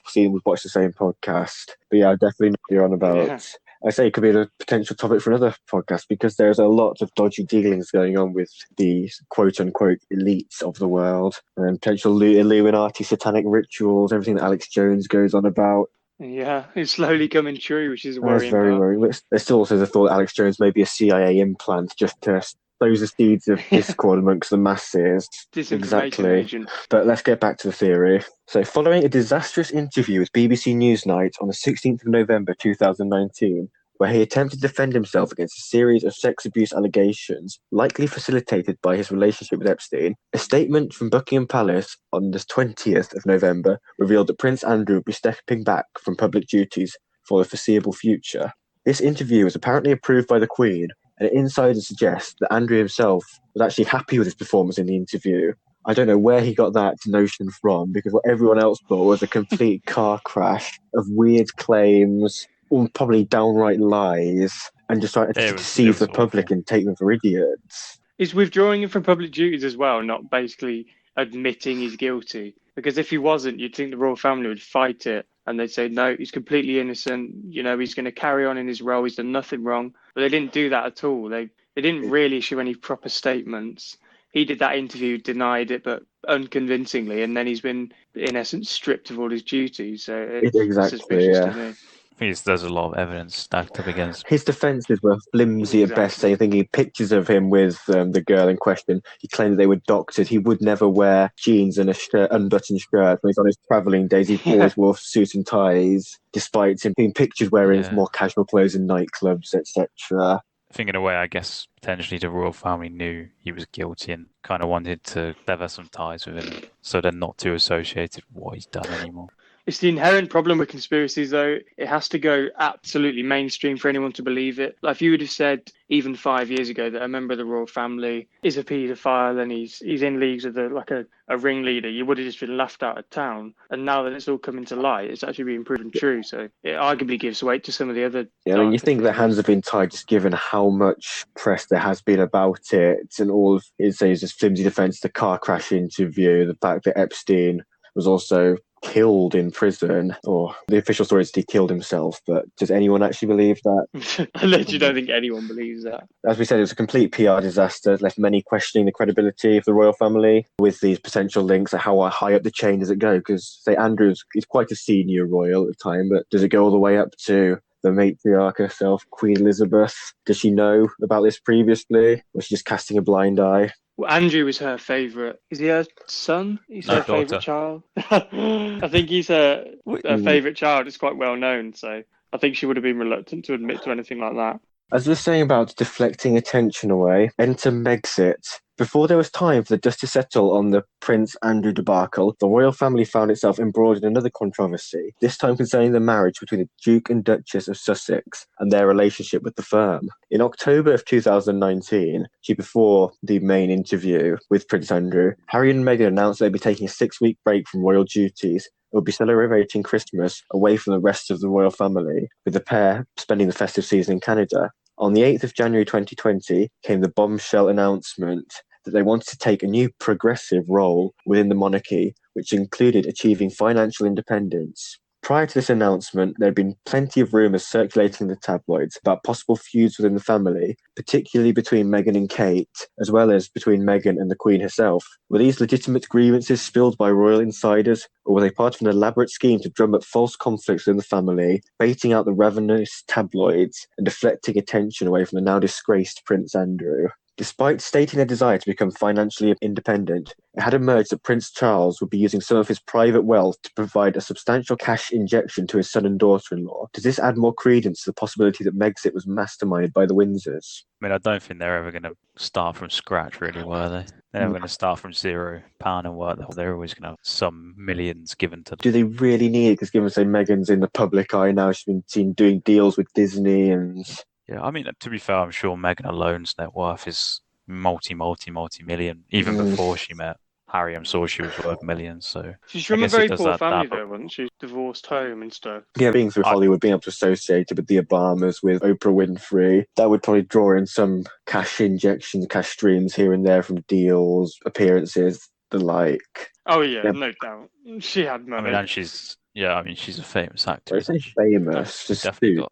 watched the same podcast. But yeah, I definitely know what you're on about.
Yeah.
I say it could be a potential topic for another podcast because there's a lot of dodgy dealings going on with the quote-unquote elites of the world and potential Illuminati satanic rituals, everything that Alex Jones goes on about.
Yeah, it's slowly coming true, which is a
That's
worrying
very
part.
worrying. There's still also the thought that Alex Jones may be a CIA implant just to sow the seeds of discord amongst the masses.
Disinformation agent.
But let's get back to the theory. So, following a disastrous interview with BBC Newsnight on the 16th of November 2019, where he attempted to defend himself against a series of sex abuse allegations, likely facilitated by his relationship with Epstein, a statement from Buckingham Palace on the 20th of November revealed that Prince Andrew would be stepping back from public duties for the foreseeable future. This interview was apparently approved by the Queen, and insiders suggest that Andrew himself was actually happy with his performance in the interview. I don't know where he got that notion from, because what everyone else thought was a complete car crash of weird claims, or probably downright lies, and just trying to deceive the public and take them for idiots.
He's withdrawing him from public duties as well, not basically admitting he's guilty. Because if he wasn't, you'd think the royal family would fight it, and they'd say, no, he's completely innocent, he's going to carry on in his role, he's done nothing wrong. But they didn't do that at all. They didn't really issue any proper statements. He did that interview, denied it, but unconvincingly, and then he's been, in essence, stripped of all his duties. So it's suspicious to me.
I think there's a lot of evidence stacked up against
his defences were flimsy at best. Saying, thinking pictures of him with the girl in question, he claimed they were doctored. He would never wear jeans and a unbuttoned shirt when he's on his travelling days. He always wore suits and ties, despite him being pictured wearing more casual clothes in nightclubs, etc.
I think in a way, I guess, potentially the royal family knew he was guilty and kind of wanted to sever some ties with him, so they're not too associated with what he's done anymore.
It's the inherent problem with conspiracies, though. It has to go absolutely mainstream for anyone to believe it. Like if you would have said even 5 years ago that a member of the royal family is a paedophile and he's in leagues with a ringleader, you would have just been laughed out of town. And now that it's all coming to light, it's actually being proven true. So it arguably gives weight to some of the other.
Yeah, I mean, you think their hands have been tied just given how much press there has been about it, and all of his flimsy defence, the car crash interview, the fact that Epstein was also killed in prison, or the official story is that he killed himself, but does anyone actually believe that?
I literally don't think anyone believes that.
As we said, it was a complete PR disaster, left many questioning the credibility of the royal family with these potential links. How high up the chain does it go? Because, say, Andrew's is quite a senior royal at the time, but does it go all the way up to the matriarch herself, Queen Elizabeth? Does she know about this previously? Or was she just casting a blind eye?
Well, Andrew was her favourite. Is he her son? He's her favourite child. I think he's her favourite child. It's quite well known, so I think she would have been reluctant to admit to anything like that.
As we were saying about deflecting attention away, enter Megxit. Before there was time for the dust to settle on the Prince Andrew debacle, the royal family found itself embroiled in another controversy, this time concerning the marriage between the Duke and Duchess of Sussex and their relationship with the firm. In October of 2019, before the main interview with Prince Andrew, Harry and Meghan announced they'd be taking a 6-week break from royal duties and would be celebrating Christmas away from the rest of the royal family, with the pair spending the festive season in Canada. On the 8th of January 2020 came the bombshell announcement that they wanted to take a new progressive role within the monarchy, which included achieving financial independence. Prior to this announcement, there had been plenty of rumours circulating in the tabloids about possible feuds within the family, particularly between Meghan and Kate, as well as between Meghan and the Queen herself. Were these legitimate grievances spilled by royal insiders, or were they part of an elaborate scheme to drum up false conflicts within the family, baiting out the ravenous tabloids and deflecting attention away from the now disgraced Prince Andrew? Despite stating their desire to become financially independent, it had emerged that Prince Charles would be using some of his private wealth to provide a substantial cash injection to his son and daughter-in-law. Does this add more credence to the possibility that Megxit was masterminded by the Windsors?
I mean, I don't think they're ever going to start from scratch, really, were they? They're never going to start from £0 and work. They're always going to have some millions given to them.
Do they really need it? Because given, say, Meghan's in the public eye now, she's been seen doing deals with Disney and...
Yeah, I mean, to be fair, I'm sure Meghan alone's net worth is multi-million. Even before she met Harry, I'm sure she was worth millions. So
she's from a very poor family, though, wasn't she? Divorced home and stuff.
Yeah, being through Hollywood, being able to associate it with the Obamas, with Oprah Winfrey, that would probably draw in some cash injections, cash streams here and there from deals, appearances, the like.
Oh yeah, no doubt. She had money.
I mean, and she's a famous actor.
I say famous, just
definitely got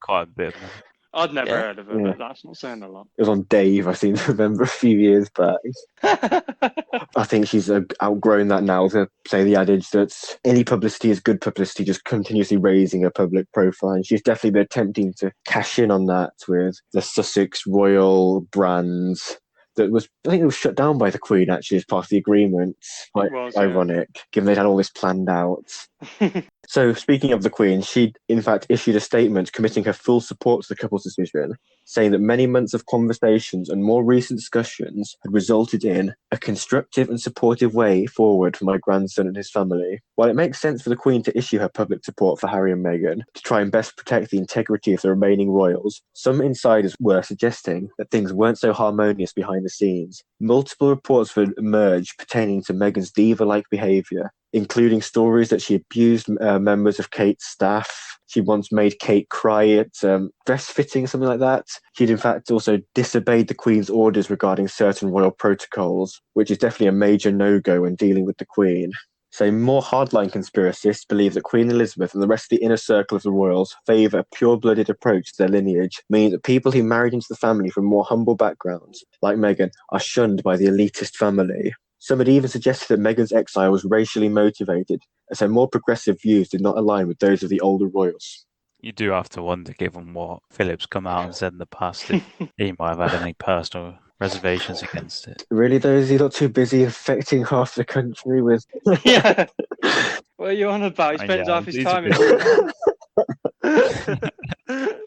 quite a bit of money.
I'd never heard of her, but that's not saying a lot.
It was on Dave, I seem to remember a few years back. I think she's outgrown that now, to say the adage that any publicity is good publicity, just continuously raising her public profile. And she's definitely been attempting to cash in on that with the Sussex Royal brands. I think it was shut down by the Queen, actually, as part of the agreement. Quite ironic, given they'd had all this planned out. So, speaking of the Queen, she, in fact, issued a statement committing her full support to the couple's decision, saying that many months of conversations and more recent discussions had resulted in a constructive and supportive way forward for my grandson and his family. While it makes sense for the Queen to issue her public support for Harry and Meghan to try and best protect the integrity of the remaining royals, some insiders were suggesting that things weren't so harmonious behind the scenes. Multiple reports would emerge pertaining to Meghan's diva-like behaviour, including stories that she abused members of Kate's staff. She once made Kate cry at dress fitting, something like that. She'd in fact also disobeyed the Queen's orders regarding certain royal protocols, which is definitely a major no-go when dealing with the Queen. So more hardline conspiracists believe that Queen Elizabeth and the rest of the inner circle of the royals favour a pure-blooded approach to their lineage, meaning that people who married into the family from more humble backgrounds, like Meghan, are shunned by the elitist family. Some had even suggested that Meghan's exile was racially motivated, as her more progressive views did not align with those of the older royals.
You do have to wonder, given what Philip's come out and said in the past, if he might have had any personal reservations against it.
Really, though? Is he not too busy affecting half the country with...
Yeah. What are you on about? He spends half his time in...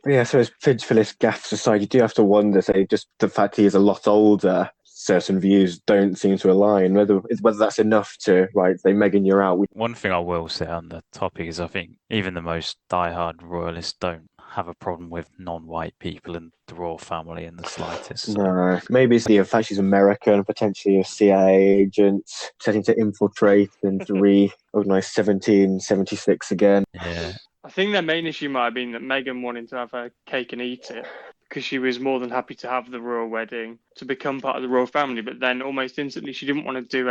Yeah, so as Prince Philip's gaffes aside, you do have to wonder, say, just the fact he is a lot older, certain views don't seem to align, whether that's enough to, say, Meghan, you're out.
One thing I will say on the topic is I think even the most diehard royalists don't have a problem with non-white people in the royal family in the slightest. So.
No, maybe it's the fact she's American, potentially a CIA agent, setting to infiltrate and to reorganize 1776 again.
Yeah.
I think their main issue might have been that Meghan wanted to have her cake and eat it, because she was more than happy to have the royal wedding, to become part of the royal family, but then almost instantly she didn't want to do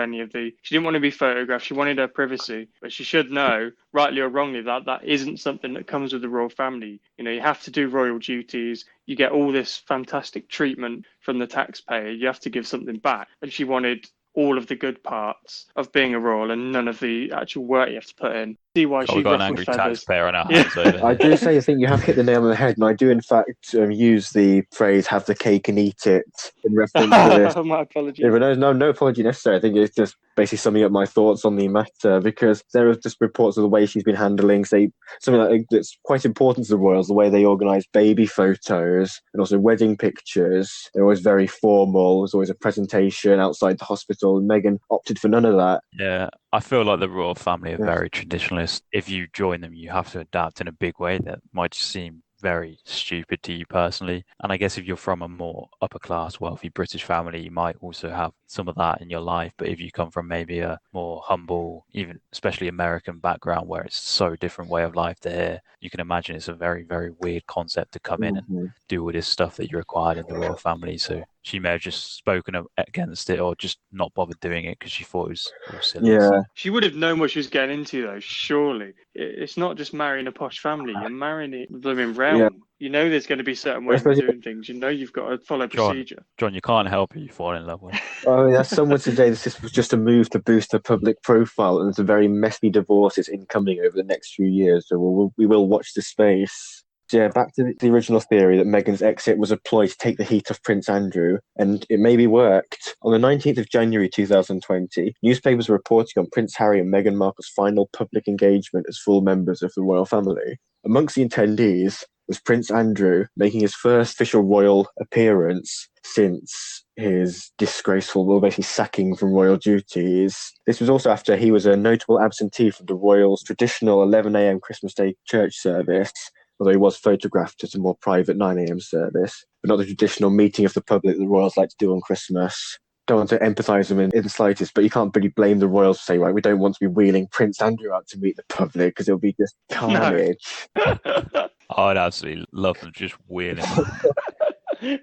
she didn't want to be photographed, she wanted her privacy. But she should know, rightly or wrongly, that isn't something that comes with the royal family. You know, you have to do royal duties, you get all this fantastic treatment from the taxpayer, you have to give something back. And she wanted all of the good parts of being a royal and none of the actual work you have to put in. see why
God,
she
we've got an
ruffled
angry
feathers.
taxpayer on our
Yeah.
hands over
I
here.
do say, I think you have hit the nail on the head, and I do, in fact, use the phrase "have the cake and eat it" in reference to this.
My apologies.
Yeah, but no apology necessary. I think it's just basically summing up my thoughts on the matter, because there are just reports of the way she's been handling, say, something like that's quite important to the royals, the way they organise baby photos and also wedding pictures. They're always very formal. There's always a presentation outside the hospital, and Meghan opted for none of that.
Yeah, I feel like the royal family are
Yeah.
very traditionalist. If you join them, you have to adapt in a big way that might seem very stupid to you personally. And I guess if you're from a more upper class, wealthy British family, you might also have some of that in your life. But if you come from maybe a more humble, even especially American background where it's so different way of life to here, you can imagine it's a very, very weird concept to come in and
Mhm.
do all this stuff that you're required in the royal family. So she may have just spoken against it or just not bothered doing it because she thought it was all silly.
Yeah.
She would have known what she was getting into, though, surely. It's not just marrying a posh family. You're marrying a blooming realm.
Yeah.
You know there's going to be certain
I
ways of
suppose-
doing things. You know you've got to follow procedure.
John, you can't help who you fall in love with.
Oh, yeah, someone today, this was just a move to boost her public profile, and there's a very messy divorce is incoming over the next few years, so we will watch the space. Yeah, back to the original theory that Meghan's exit was a ploy to take the heat off Prince Andrew, and it maybe worked. On the 19th of January 2020, newspapers were reporting on Prince Harry and Meghan Markle's final public engagement as full members of the royal family. Amongst the attendees was Prince Andrew, making his first official royal appearance since his disgraceful, well, basically sacking from royal duties. This was also after he was a notable absentee from the royals' traditional 11 a.m. Christmas Day church service, although he was photographed at a more private 9 a.m. service, but not the traditional meeting of the public the royals like to do on Christmas. Don't want to empathise with them in the slightest, but you can't really blame the royals for saying, right, we don't want to be wheeling Prince Andrew out to meet the public because it'll be just carnage.
I'd absolutely love them just wheeling.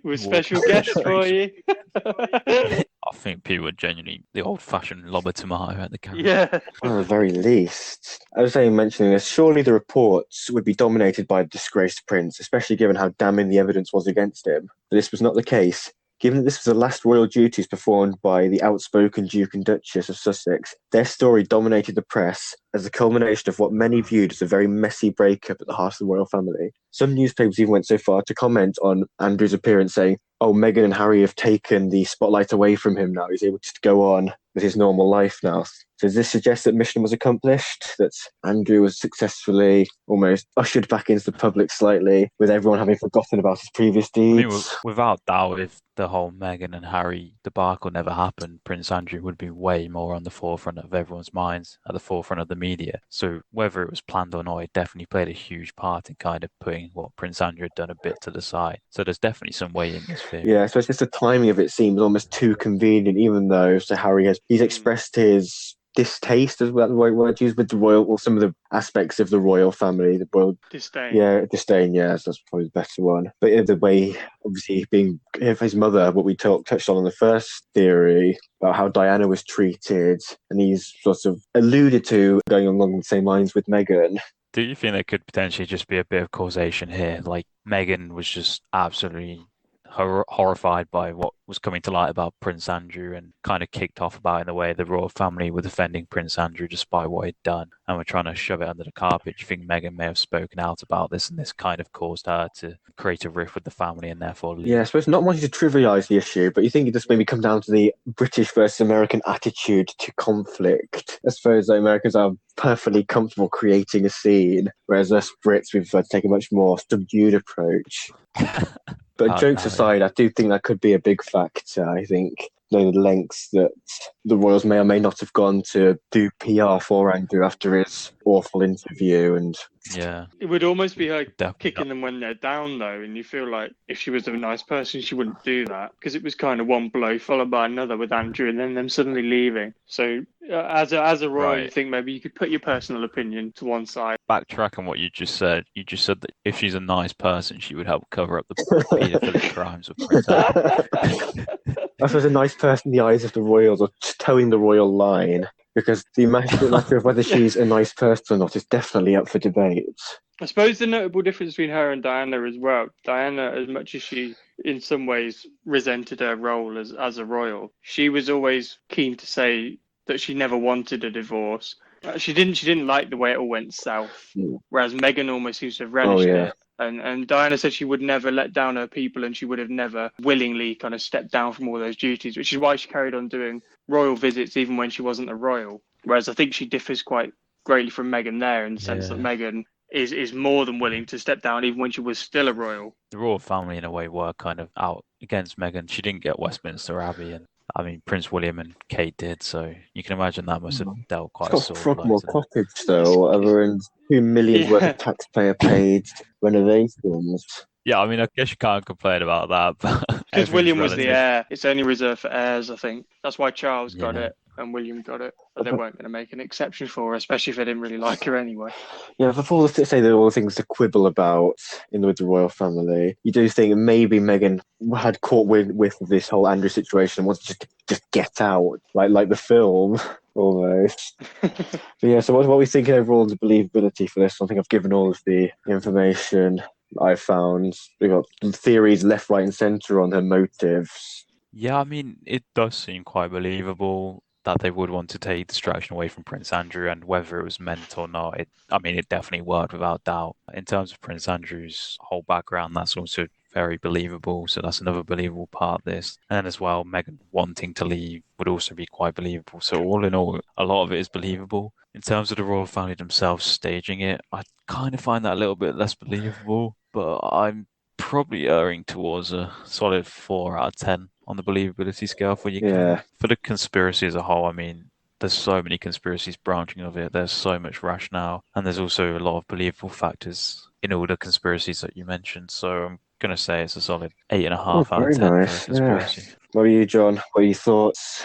With special guests for you.
I think people are genuinely the old-fashioned lob a tomato at the camera.
Yeah.
Well, at the very least. I was saying, mentioning this, surely the reports would be dominated by the disgraced prince, especially given how damning the evidence was against him. But this was not the case. Given that this was the last royal duties performed by the outspoken Duke and Duchess of Sussex, their story dominated the press as the culmination of what many viewed as a very messy breakup at the heart of the royal family. Some newspapers even went so far to comment on Andrew's appearance, saying, "Oh, Meghan and Harry have taken the spotlight away from him now. He's able to go on with his normal life now." So does this suggest that mission was accomplished, that Andrew was successfully almost ushered back into the public slightly, with everyone having forgotten about his previous
I mean,
deeds?
without doubt, if the whole Meghan and Harry debacle never happened, Prince Andrew would be way more on the forefront of everyone's minds, at the forefront of the media. So whether it was planned or not, it definitely played a huge part in kind of putting what Prince Andrew had done a bit to the side. So there's definitely some weight in this theory.
Yeah, so it's just the timing of it seems almost too convenient, even though Sir Harry he's expressed his distaste, as well, the right word used, with the royal, or some of the aspects of the royal family, the royal disdain, yes, that's probably the better one. But yeah, the way, obviously, being his mother, what we touched on the first theory about how Diana was treated, and he's sort of alluded to going along the same lines with Meghan.
Do you think there could potentially just be a bit of causation here? Like Meghan was just absolutely horrified by what was coming to light about Prince Andrew and kind of kicked off about in the way the royal family were defending Prince Andrew despite what he'd done, and were trying to shove it under the carpet. Do you think Meghan may have spoken out about this, and this kind of caused her to create a rift with the family and therefore leave?
Yeah, I suppose not wanting to trivialise the issue, but you think it just maybe come down to the British versus American attitude to conflict. I suppose that Americans are perfectly comfortable creating a scene, whereas us Brits, we've taken a much more subdued approach. But jokes aside, I do think that could be a big factor. I think the lengths that the royals may or may not have gone to do PR for Andrew after his awful interview, and
yeah,
it would almost be like
definitely
kicking them when they're down, though, and you feel like if she was a nice person, she wouldn't do that, because it was kind of one blow followed by another with Andrew, and then them suddenly leaving. So as a royal, you think maybe you could put your personal opinion to one side.
Backtrack on what you just said. You just said that if she's a nice person, she would help cover up the paedophilic crimes of Prince Andrew.
I suppose a nice person in the eyes of the royals, or towing the royal line, because the matter of whether she's a nice person or not is definitely up for debate.
I suppose the notable difference between her and Diana as well, Diana, as much as she in some ways resented her role as a royal, she was always keen to say that she never wanted a divorce. She didn't like the way it all went south, whereas Meghan almost seems to have relished it. And Diana said she would never let down her people, and she would have never willingly kind of stepped down from all those duties, which is why she carried on doing royal visits even when she wasn't a royal. Whereas I think she differs quite greatly from Meghan there, in the sense that Meghan is more than willing to step down even when she was still a royal.
The royal family, in a way, were kind of out against Meghan. She didn't get Westminster Abbey, and I mean, Prince William and Kate did, so you can imagine that must have dealt quite a sore blow.
Frogmore Cottage, though, and $2 million worth of taxpayer paid renovations.
Yeah, I mean, I guess you can't complain about that.
Because William was the heir. It's only reserved for heirs, I think. That's why Charles got it and William got it. But they weren't going to make an exception for her, especially if they didn't really like her anyway.
Yeah, before they say there are all things to quibble about with the royal family, you do think maybe Meghan had caught with this whole Andrew situation and wants to just get out, like the film. Almost. But yeah, so what are we thinking overall of the believability for this? I think I've given all of the information I found. We've got theories left, right, and centre on her motives.
Yeah, I mean, it does seem quite believable that they would want to take distraction away from Prince Andrew, and whether it was meant or not, it definitely worked without doubt. In terms of Prince Andrew's whole background, that's also very believable, so that's another believable part of this. And then as well, Meghan wanting to leave would also be quite believable. So all in all, a lot of it is believable. In terms of the royal family themselves staging it, I kind of find that a little bit less believable, but I'm probably erring towards a solid 4 out of 10 on the believability scale for the conspiracy as a whole. I mean, there's so many conspiracies branching of it. There's so much rationale, and there's also a lot of believable factors in all the conspiracies that you mentioned. So I'm going to say it's a solid 8.5 out of 10 for a conspiracy.
Yeah. What are you, John? What are your thoughts?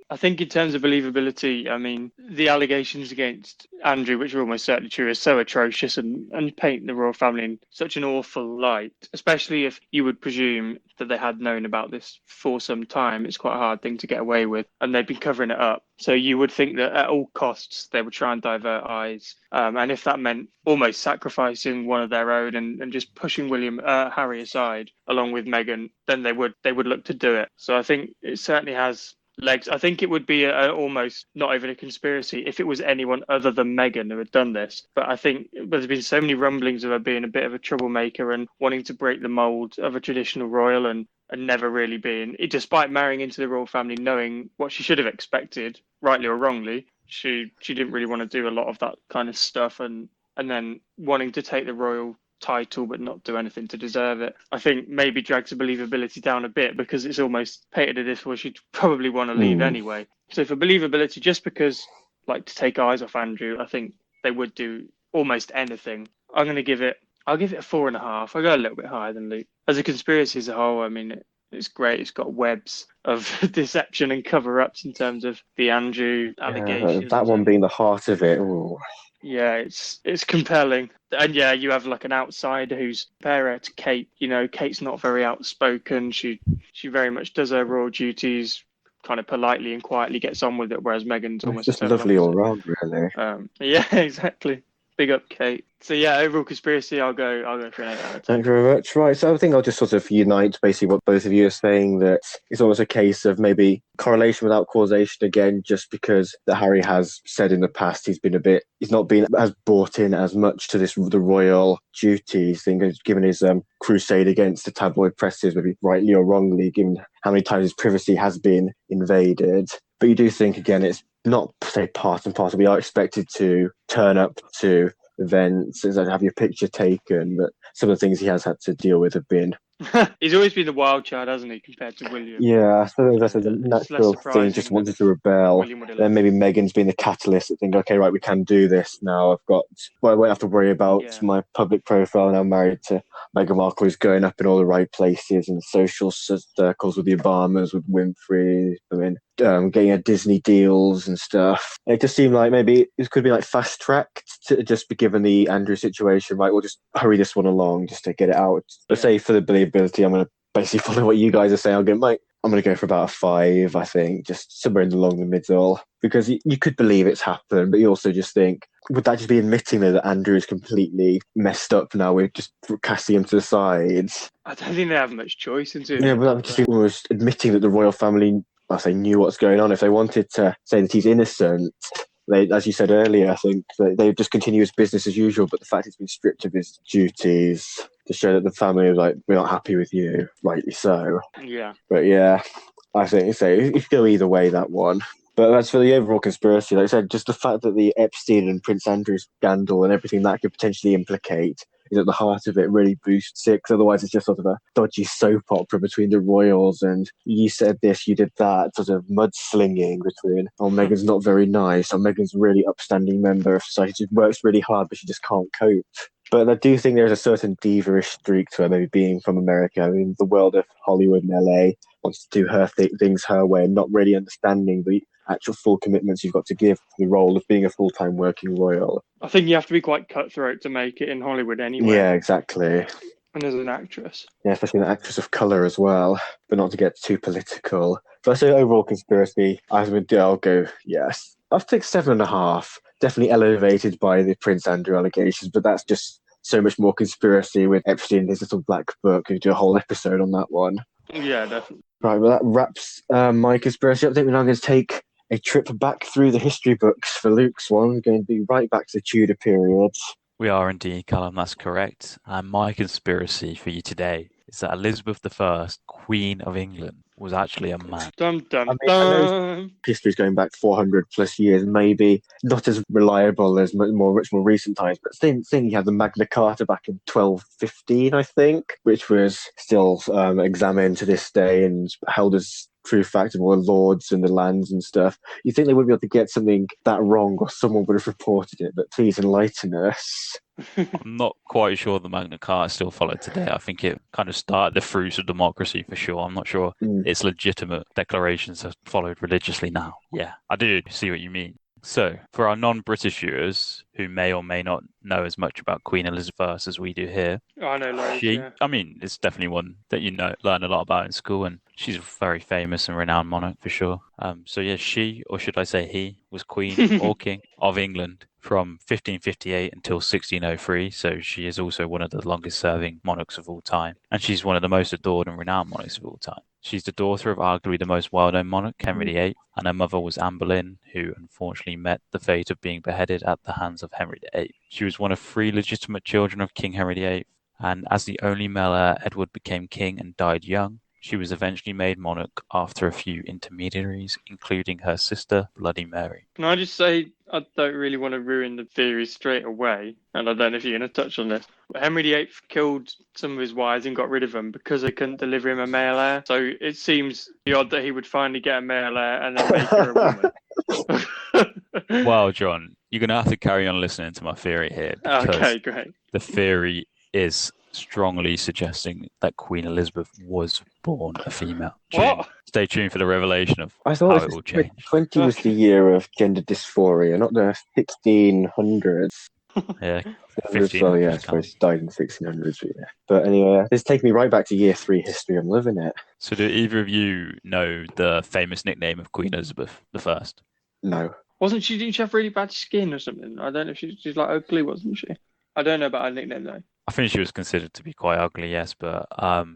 I think in terms of believability, I mean, the allegations against Andrew, which are almost certainly true, are so atrocious and paint the royal family in such an awful light, especially if you would presume that they had known about this for some time. It's quite a hard thing to get away with, and they've been covering it up. So you would think that at all costs they would try and divert eyes. And if that meant almost sacrificing one of their own and just pushing Harry aside along with Meghan, then they would look to do it. So I think it certainly has legs. I think it would be almost not even a conspiracy if it was anyone other than Meghan who had done this. But I think there's been so many rumblings of her being a bit of a troublemaker and wanting to break the mould of a traditional royal and never really being, despite marrying into the royal family, knowing what she should have expected, rightly or wrongly, she didn't really want to do a lot of that kind of stuff, and then wanting to take the royal title but not do anything to deserve it, I think maybe drags the believability down a bit, because it's almost painted as if she'd probably want to leave anyway. So for believability, just because to take eyes off Andrew, I think they would do almost anything. I'll give it a 4.5. I'll go a little bit higher than Luke. As a conspiracy as a whole, I mean, it's great. It's got webs of deception and cover-ups in terms of the Andrew allegations.
That one being the heart of it. Ooh.
Yeah, it's compelling. And yeah, you have an outsider who's compare to Kate. You know, Kate's not very outspoken. She very much does her royal duties kind of politely and quietly, gets on with it, whereas Meghan's almost
just lovely all around, really.
Yeah, exactly. Big up, Kate. So yeah, overall conspiracy, I'll go for an 8 out of 10.
Thank you very much. Right, so I think I'll just sort of unite basically what both of you are saying, that it's almost a case of maybe correlation without causation again, just because that Harry has said in the past he's not been as brought in as much to the royal duties, given his crusade against the tabloid presses, maybe rightly or wrongly, given how many times his privacy has been invaded. But you do think, again, it's not, say, part and parcel. We are expected to turn up to events and have your picture taken, but some of the things he has had to deal with have been...
He's always been the wild child, hasn't he, compared to William?
Yeah, I suppose that's a natural thing, just wanted to rebel. Then maybe Meghan's been the catalyst that think, okay, right, we can do this now. I won't have to worry about my public profile now. I'm married to Meghan Markle, who's going up in all the right places in social circles with the Obamas, with Winfrey, getting her Disney deals and stuff. It just seemed like maybe it could be fast tracked to just be given the Andrew situation, right? We'll just hurry this one along just to get it out. But say for the believability, I'm going to basically follow what you guys are saying. I'm going to go for about a 5, I think, just somewhere along the middle, because you could believe it's happened, but you also just think, would that just be admitting that Andrew is completely messed up now? We're just casting him to the sides.
I don't think they have much choice into it.
Yeah, but that would just be almost admitting that the royal family, knew what's going on. If they wanted to say that he's innocent, They, as you said earlier, I think they just continue as business as usual, but the fact it's been stripped of his duties to show that the family is like, we're not happy with you, rightly so.
Yeah.
But yeah, I think so. It could go either way, that one. But as for the overall conspiracy, like I said, just the fact that the Epstein and Prince Andrew scandal and everything that could potentially implicate is at the heart of it really boosts it. 'Cause otherwise, it's just sort of a dodgy soap opera between the royals and you said this, you did that, sort of mudslinging between, oh, Meghan's not very nice, or Meghan's a really upstanding member of society. She works really hard, but she just can't cope. But I do think there's a certain diva-ish streak to her, maybe being from America. I mean, the world of Hollywood and LA wants to do her things her way and not really understanding the actual full commitments you've got to give to the role of being a full-time working royal.
I think you have to be quite cutthroat to make it in Hollywood anyway.
Yeah, exactly.
And as an actress.
Yeah, especially an actress of colour as well, but not to get too political. So I say overall conspiracy, I'll go yes. I'll take 7.5. Definitely elevated by the Prince Andrew allegations, but that's just so much more conspiracy with Epstein and his little black book. We could do a whole episode on that one.
Yeah, definitely.
Right, well, that wraps my conspiracy update. We're now going to take a trip back through the history books for Luke's one. We're going to be right back to the Tudor period.
We are indeed, Callum, that's correct. And my conspiracy for you today is that Elizabeth I, Queen of England, was actually a man.
Dum, dum,
I know history's going back 400 plus years, maybe not as reliable as much more recent times, but same thing, you had the Magna Carta back in 1215, I think, which was still examined to this day and held as true fact of all the lords and the lands and stuff. You think they wouldn't be able to get something that wrong, or someone would have reported it, but please enlighten us.
I'm not quite sure the Magna Carta is still followed today. I think it kind of started the fruits of democracy for sure. I'm not sure its legitimate declarations are followed religiously now. Yeah, I do see what you mean. So, for our non-British viewers who may or may not know as much about Queen Elizabeth as we do here,
I know loads, yeah.
I mean, it's definitely one that learn a lot about in school, and she's a very famous and renowned monarch for sure. So yeah, she, or should I say he, was Queen or King of England from 1558 until 1603, so she is also one of the longest serving monarchs of all time, and she's one of the most adored and renowned monarchs of all time. She's the daughter of arguably the most well-known monarch, Henry VIII, and her mother was Anne Boleyn, who unfortunately met the fate of being beheaded at the hands of Henry VIII. She was one of 3 legitimate children of King Henry VIII, and as the only male heir, Edward became king and died young. She was eventually made monarch after a few intermediaries, including her sister, Bloody Mary.
Can I just say, I don't really want to ruin the theory straight away, and I don't know if you're going to touch on this, but Henry VIII killed some of his wives and got rid of them because they couldn't deliver him a male heir. So it seems odd that he would finally get a male heir and then make her a woman.
Well, John, you're going to have to carry on listening to my theory here.
Okay, great.
The theory is strongly suggesting that Queen Elizabeth was born a female.
What?
Stay tuned for the revelation of
I
how
thought
it will change.
20 was the year of gender dysphoria, not the 1600s.
Yeah,
15. Well, yeah, I suppose she died in the 1600s. But, yeah. But anyway, this takes me right back to year 3 history. I'm loving it.
So do either of you know the famous nickname of Queen Elizabeth I?
No.
Didn't she have really bad skin or something? I don't know if she's like ugly, wasn't she? I don't know about her nickname though.
I think she was considered to be quite ugly, yes, but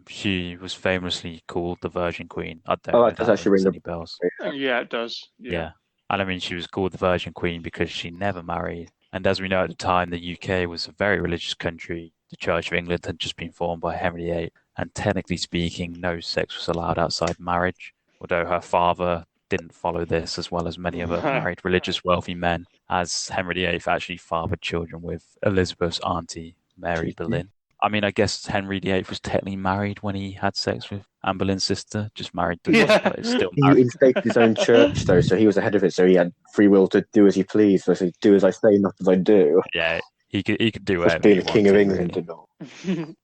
she was famously called the Virgin Queen. I don't know if that rings any bells.
Yeah, it does.
Yeah. And I mean, she was called the Virgin Queen because she never married. And as we know at the time, the UK was a very religious country. The Church of England had just been formed by Henry VIII. And technically speaking, no sex was allowed outside marriage. Although her father didn't follow this, as well as many other married religious wealthy men, as Henry VIII actually fathered children with Elizabeth's auntie, Mary Boleyn. I mean, I guess Henry VIII was technically married when he had sex with Anne Boleyn's sister, just married to but it's still married.
He instated his own church, though, so he was ahead of it, so he had free will to do as he pleased. So he do as I say, not as I do.
Yeah, he could do whatever
being the King of England and all.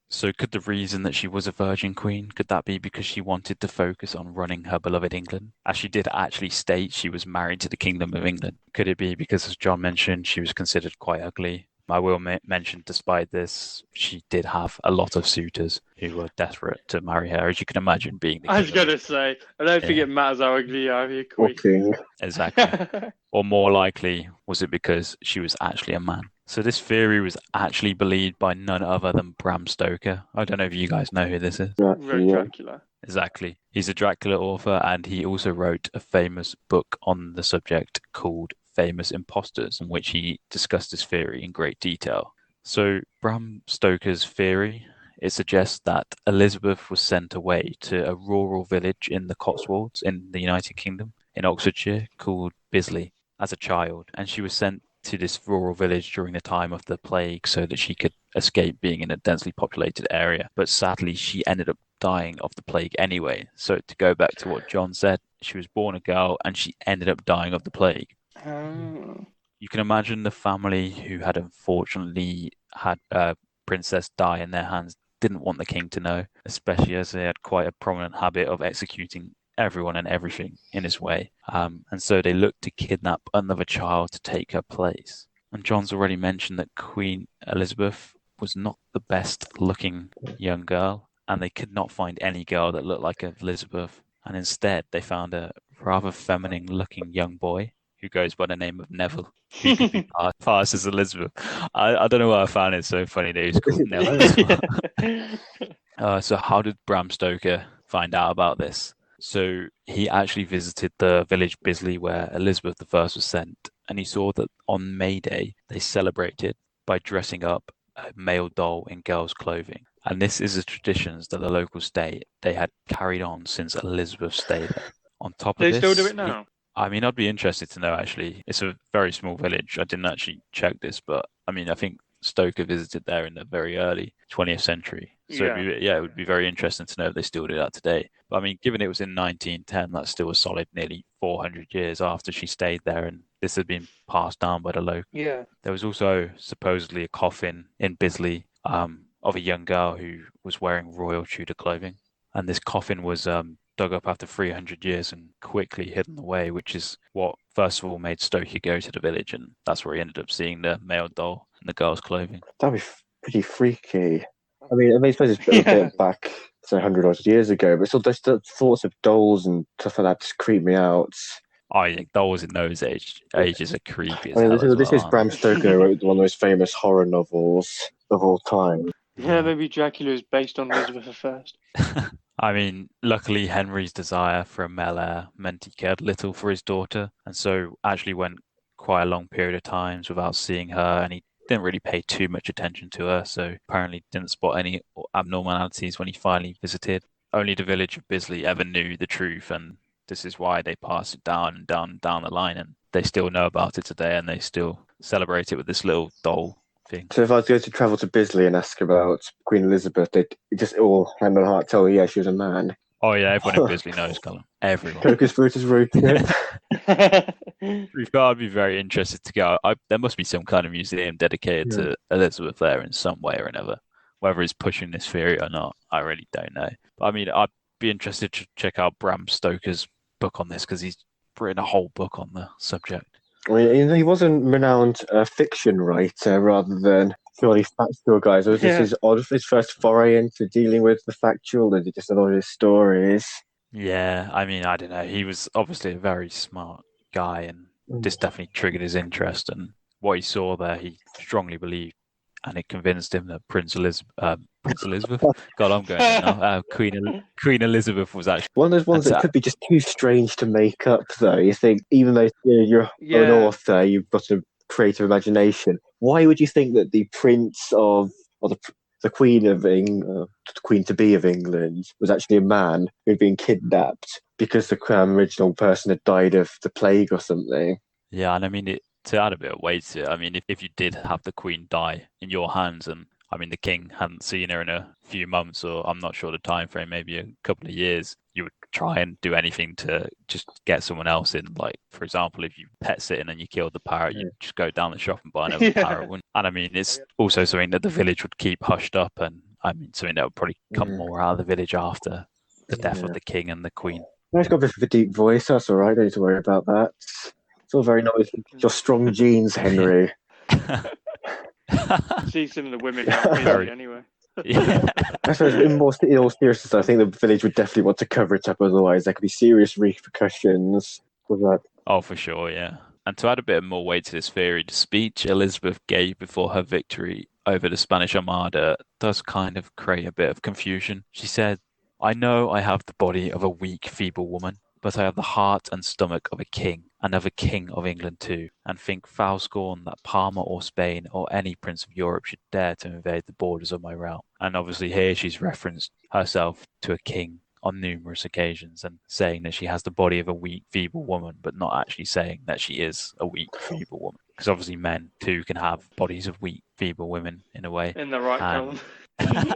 So could the reason that she was a Virgin Queen, could that be because she wanted to focus on running her beloved England? As she did actually state she was married to the Kingdom of England. Could it be because, as John mentioned, she was considered quite ugly? I will mention, despite this, she did have a lot of suitors who were desperate to marry her, as you can imagine being the king.
I was going to say, I don't think it matters how ugly you are, you're queen.
Exactly. Or more likely, was it because she was actually a man? So this theory was actually believed by none other than Bram Stoker. I don't know if you guys know who this is.
Dracula.
Exactly. He's a Dracula author, and he also wrote a famous book on the subject called famous imposters, in which he discussed his theory in great detail. So Bram Stoker's theory, it suggests that Elizabeth was sent away to a rural village in the Cotswolds in the United Kingdom, in Oxfordshire, called Bisley, as a child, and she was sent to this rural village during the time of the plague so that she could escape being in a densely populated area. But sadly, she ended up dying of the plague anyway. So to go back to what John said, she was born a girl and she ended up dying of the plague.
Oh.
You can imagine the family who had unfortunately had a princess die in their hands didn't want the king to know, especially as they had quite a prominent habit of executing everyone and everything in his way. And so they looked to kidnap another child to take her place. And John's already mentioned that Queen Elizabeth was not the best looking young girl, and they could not find any girl that looked like Elizabeth. And instead, they found a rather feminine looking young boy who goes by the name of Neville, who could be passed as Elizabeth. I don't know why I found it so funny that he was called Neville. So how did Bram Stoker find out about this? So he actually visited the village Bisley where Elizabeth I was sent, and he saw that on May Day they celebrated by dressing up a male doll in girls' clothing. And this is a tradition that the local state they had carried on since Elizabeth's stay there. On top of
They
this,
still do it now?
I mean, I'd be interested to know, actually. It's a very small village. I didn't actually check this, but I mean, I think Stoker visited there in the very early 20th century. So it would be very interesting to know if they still do that today. But I mean, given it was in 1910, that's still a solid nearly 400 years after she stayed there, and this had been passed down by the local.
Yeah.
There was also supposedly a coffin in Bisley of a young girl who was wearing royal Tudor clothing. And this coffin was dug up after 300 years and quickly hidden away, which is what first of all made Stoker go to the village, and that's where he ended up seeing the male doll in the girl's clothing.
That'd be pretty freaky. I suppose it's a bit back, say, 100 odd years ago, but still, just the thoughts of dolls and stuff like that just creep me out.
I think dolls in those ages are creepy as
I mean,
hell.
this is Bram Stoker, wrote one of the most famous horror novels of all time.
Yeah, maybe Dracula is based on Elizabeth I.
I mean, luckily Henry's desire for a male heir meant he cared little for his daughter, and so actually went quite a long period of times without seeing her, and he didn't really pay too much attention to her, so apparently didn't spot any abnormalities when he finally visited. Only the village of Bisley ever knew the truth, and this is why they passed it down and down the line, and they still know about it today, and they still celebrate it with this little doll thing.
So if I was going to travel to Bisley and ask about Queen Elizabeth, they'd just all hand on heart tell me, yeah, she was a man.
Oh yeah, everyone in Bisley knows, Colin. Everyone.
Co-Conspirators wrote it.
We've got to be very interested to go. There must be some kind of museum dedicated to Elizabeth there in some way or another. Whether it's pushing this theory or not, I really don't know. But I mean, I'd be interested to check out Bram Stoker's book on this because he's written a whole book on the subject.
I mean, he was a renowned fiction writer rather than purely factual guy. So this is his first foray into dealing with the factual, and just a lot of his stories.
Yeah, I mean, I don't know. He was obviously a very smart guy, and this definitely triggered his interest. And what he saw there, he strongly believed, and it convinced him that Prince Elizabeth. God, I'm going now. Queen Elizabeth was actually
one of those ones that could be just too strange to make up. Though you think, even though you're an author, you've got a creative imagination. Why would you think that the Prince of, or the Queen of England, Queen to be of England, was actually a man who'd been kidnapped because the original person had died of the plague or something?
Yeah, and I mean, to add a bit of weight to it, I mean, if you did have the Queen die in your hands, and I mean, the King hadn't seen her in a few months, or I'm not sure the time frame, maybe a couple of years, you would try and do anything to just get someone else in. Like, for example, if you pet sitting and you killed the parrot, you'd just go down the shop and buy another parrot. And I mean, it's also something that the village would keep hushed up, and I mean, something that would probably come more out of the village after the death of the King and the Queen.
He's got a bit of a deep voice, that's all right, don't need to worry about that. It's all very nice. Your strong genes, Henry.
See some of the women anyway.
Yeah.
I suppose in all seriousness, I think the village would definitely want to cover it up, otherwise there could be serious repercussions with that.
Oh, for sure, yeah. And to add a bit more weight to this theory, the speech Elizabeth gave before her victory over the Spanish Armada does kind of create a bit of confusion. She said, "I know I have the body of a weak, feeble woman, but I have the heart and stomach of a king, and of a king of England too, and think foul scorn that Parma or Spain or any prince of Europe should dare to invade the borders of my realm. And obviously here she's referenced herself to a king on numerous occasions and saying that she has the body of a weak, feeble woman, but not actually saying that she is a weak, feeble woman. Because obviously men too can have bodies of weak, feeble women in a way.
In the right
And-
column.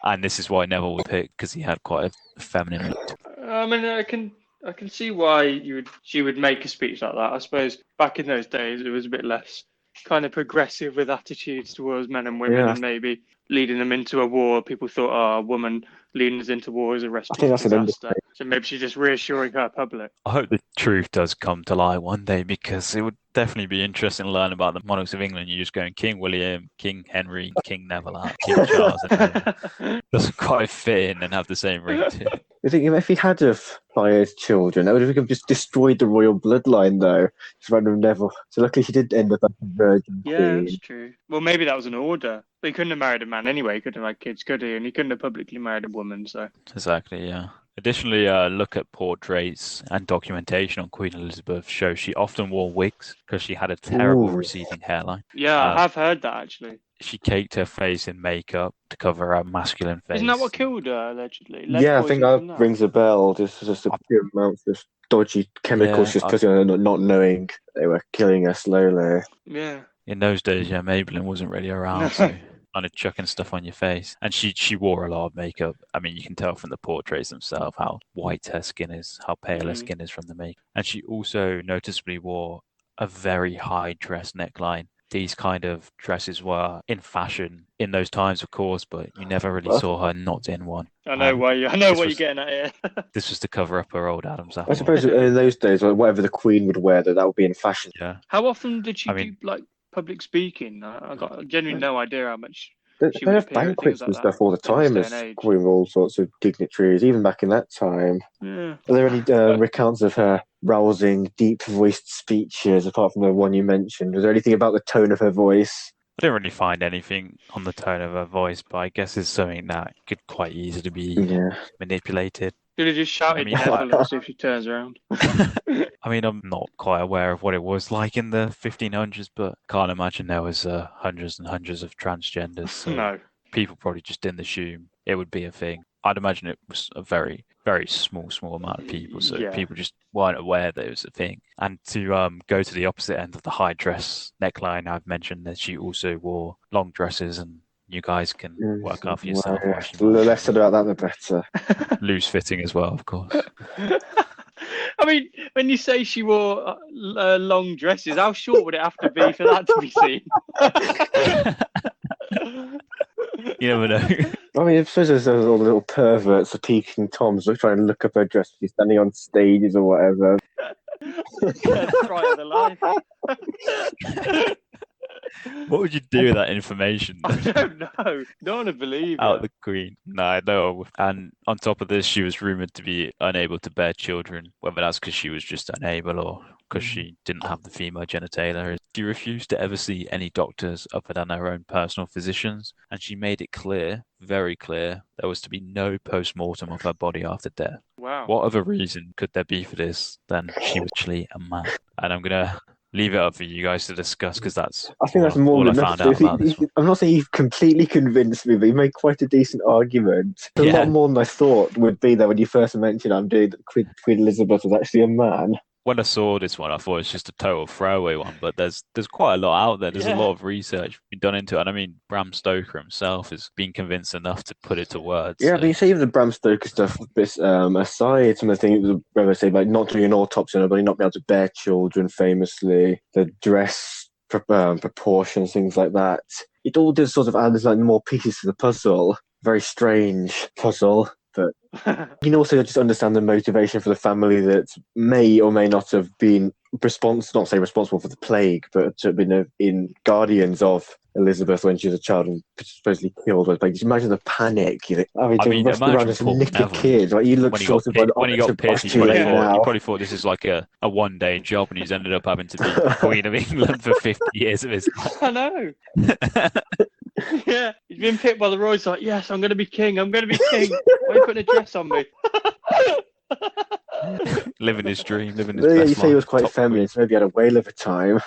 And this is why Neville was picked, because he had quite a feminine look.
I mean, I can see why she would make a speech like that. I suppose back in those days it was a bit less kind of progressive with attitudes towards men and women,
Yeah.
and maybe leading them into a war. People thought, oh, a woman leading us into war is a recipe
think
for
that's an
disaster. So maybe she's just reassuring her public.
I hope the truth does come to light one day, because it would definitely be interesting to learn about the monarchs of England. You're just going King William, King Henry, King Neville, King Charles. And doesn't quite fit in and have the same ring to it.
I think if he had have fired children, that would have just destroyed the royal bloodline, though. Just random Neville. So luckily she did end up as a virgin
Yeah,
queen.
that's true. Well, maybe that was an order. But he couldn't have married a man anyway. He couldn't have had kids, could he? And he couldn't have publicly married a woman, so...
Exactly, yeah. Additionally, look at portraits and documentation on Queen Elizabeth shows she often wore wigs because she had a terrible
Ooh.
receding hairline.
Yeah, I have heard that, actually.
She caked her face in makeup to cover her masculine face.
Isn't that what killed her, allegedly? Lead
Yeah, I think
poisoning
that
from
rings a bell. Just a pure amount of dodgy chemicals,
Yeah,
just because not knowing they were killing her slowly.
Yeah.
In those days, yeah, Maybelline wasn't really around, so kind of chucking stuff on your face. And she wore a lot of makeup. I mean, you can tell from the portraits themselves how white her skin is, how pale her skin is from the makeup. And she also noticeably wore a very high dress neckline. These kind of dresses were in fashion in those times, of course, but you never really saw her not in one.
I know what
this
you're
was-
getting at here.
This was to cover up her old Adam's apple.
I suppose in those days, whatever the Queen would wear, that would be in fashion.
Yeah.
How often did she
I mean-
do, like, public speaking? I got genuinely no idea how much...
They
She
they
would
have
appear at
banquets
things
and
like
stuff
that
all the
in this
time
day
as
and age.
Queen with all sorts of dignitaries, even back in that time.
Yeah.
Are there any recounts of her rousing, deep-voiced speeches, apart from the one you mentioned? Was there anything about the tone of her voice?
I didn't really find anything on the tone of her voice, but I guess it's something that could quite easily be
Yeah.
manipulated.
Could have just shouted
I mean-
Neville and see if she turns around.
I mean, I'm not quite aware of what it was like in the 1500s, but can't imagine there was hundreds and hundreds of transgenders. So
No.
people probably just didn't assume it would be a thing. I'd imagine it was a very, very small amount of people, so
Yeah.
people just weren't aware that it was a thing. And to go to the opposite end of the high dress neckline, I've mentioned that she also wore long dresses, and you guys can work out for yourself.
Well,
why she
the
might
less said about that, the better.
loose fitting as well, of course.
I mean, when you say she wore long dresses, how short would it have to be for that to be seen?
You never know.
I mean, I suppose there's all the little perverts, the peeking toms, who try and look up her dress if she's standing on stages or whatever.
Yeah, try of the life.
What would you do with that information?
I don't know. Don't want to believe
Out
it.
the Queen. No, I know. And on top of this, she was rumoured to be unable to bear children, whether that's because she was just unable or because she didn't have the female genitalia. She refused to ever see any doctors other than her own personal physicians, and she made it clear, very clear, there was to be no post-mortem of her body after death.
Wow.
What other reason could there be for this than she was actually a man? And I'm going to leave it up for you guys to discuss, because that's
I think that's
all
more
I
than
found
enough.
out about this one.
I'm not saying you've completely convinced me, but you made quite a decent argument. A
Yeah.
lot more than I thought would be there when you first mentioned I'm doing that Queen Elizabeth was actually a man.
When I saw this one, I thought it's just a total throwaway one, but there's quite a lot out there. There's a lot of research been done into it, and I mean, Bram Stoker himself has been convinced enough to put it to words.
Yeah,
so-
but you say even the Bram Stoker stuff aside, some of the things whether say like not doing an autopsy on nobody, not being able to bear children, famously, the dress proportions, things like that. It all does sort of add like more pieces to the puzzle. Very strange puzzle. But you can also just understand the motivation for the family that may or may not have been responsible for the plague, but to have been in guardians of Elizabeth when she was a child and supposedly killed her. Like, just imagine the panic. You know,
I mean,
rush around
imagine
and
poor
nick a
Neville
kid. Like, you look
when he
sort
got
of
picked,
like,
when he got picked, he
too late now.
probably thought this is like a one-day job, and he's ended up having to be Queen of England for 50 years of his life.
I know. Yeah, he's been picked by the royals. Like, yes, I'm going to be king. I'm going to be king. Why are you putting a dress on me?
Living his dream, living his
Yeah,
best
you say he was
life.
quite
Top
feminine, so maybe he had a whale of a time.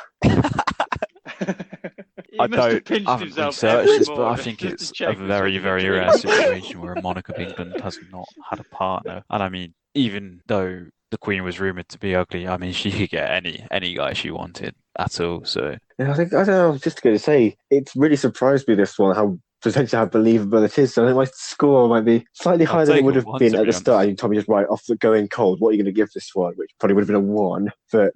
He must have pinched
haven't
himself every
researched this, but I
morning
think
just to
it's a
check which
very,
one was a
very
dream.
rare situation where a monarch of England has not had a partner. And I mean, even though the Queen was rumored to be ugly, I mean, she could get any guy she wanted at all. So
Yeah, I don't know. I was just going to say, it's really surprised me this one how potentially how believable it is. So I think my score might be slightly
I'll
higher than it
take
would
a
have
1,
been
to
at
be
the start.
honest.
You told me just right off the going cold. What are you going to give this one? Which probably would have been a 1, but